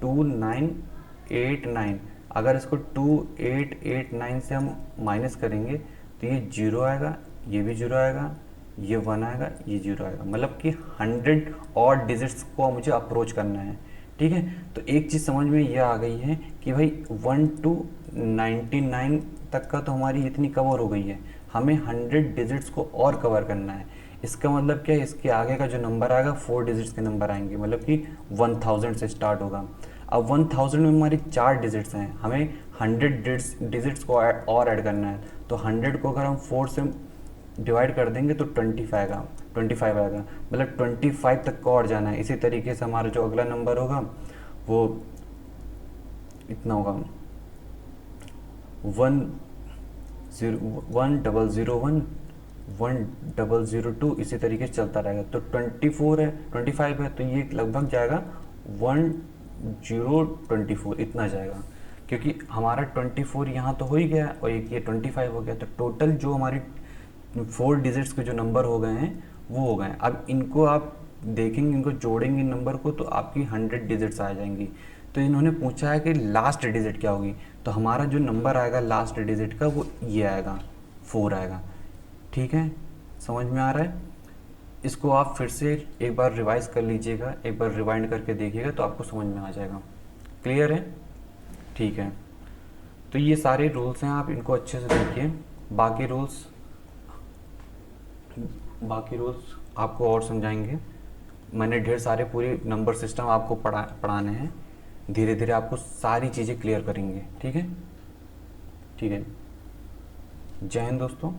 2989, अगर इसको 2889 से हम माइनस करेंगे तो ये 0 आएगा, ये भी 0 आएगा, ये 1 आएगा, ये 0 आएगा, मतलब कि 100 और डिजिट्स को मुझे अप्रोच करना है, ठीक है। तो एक चीज़ समझ में ये आ गई है कि भाई 1 to 99 तक का तो हमारी इतनी कवर हो गई है, हमें 100 डिजिट्स को और कवर करना है। इसका मतलब क्या है, इसके आगे का जो नंबर आएगा 4 डिजिट्स के नंबर आएंगे, मतलब कि 1000 से स्टार्ट होगा। अब 1000 में हमारी 4 डिजिट्स हैं, हमें 100 डिजिट्स को और ऐड करना है। तो 100 को अगर हम 4 से डिवाइड कर देंगे तो 25 आएगा, मतलब 25 तक को और जाना है। इसी तरीके से हमारा जो अगला नंबर होगा वो इतना होगा, 1001 1002, इसी तरीके से चलता रहेगा। तो 25 है, तो ये लगभग जाएगा 1024 इतना जाएगा। क्योंकि हमारा 24 यहाँ तो हो ही गया और एक ये 25 हो गया, तो टोटल जो हमारी 4 डिजिट्स के जो नंबर हो गए हैं वो हो गए। अब इनको आप देखेंगे, इनको जोड़ेंगे नंबर को, तो आपकी 100 डिजिट्स आ जाएंगी। तो इन्होंने पूछा है कि लास्ट डिजिट क्या होगी, तो हमारा जो नंबर आएगा लास्ट डिजिट का वो ये आएगा, 4 आएगा। ठीक है, समझ में आ रहा है? इसको आप फिर से एक बार रिवाइज कर लीजिएगा, एक बार रिवाइंड करके देखिएगा तो आपको समझ में आ जाएगा। क्लियर है? ठीक है, तो ये सारे रूल्स हैं, आप इनको अच्छे से देखिए। बाकी रूल्स आपको और समझाएंगे। मैंने ढेर सारे पूरे नंबर सिस्टम आपको पढ़ाने हैं, धीरे धीरे आपको सारी चीज़ें क्लियर करेंगे। ठीक है, ठीक है। जय हिंद दोस्तों।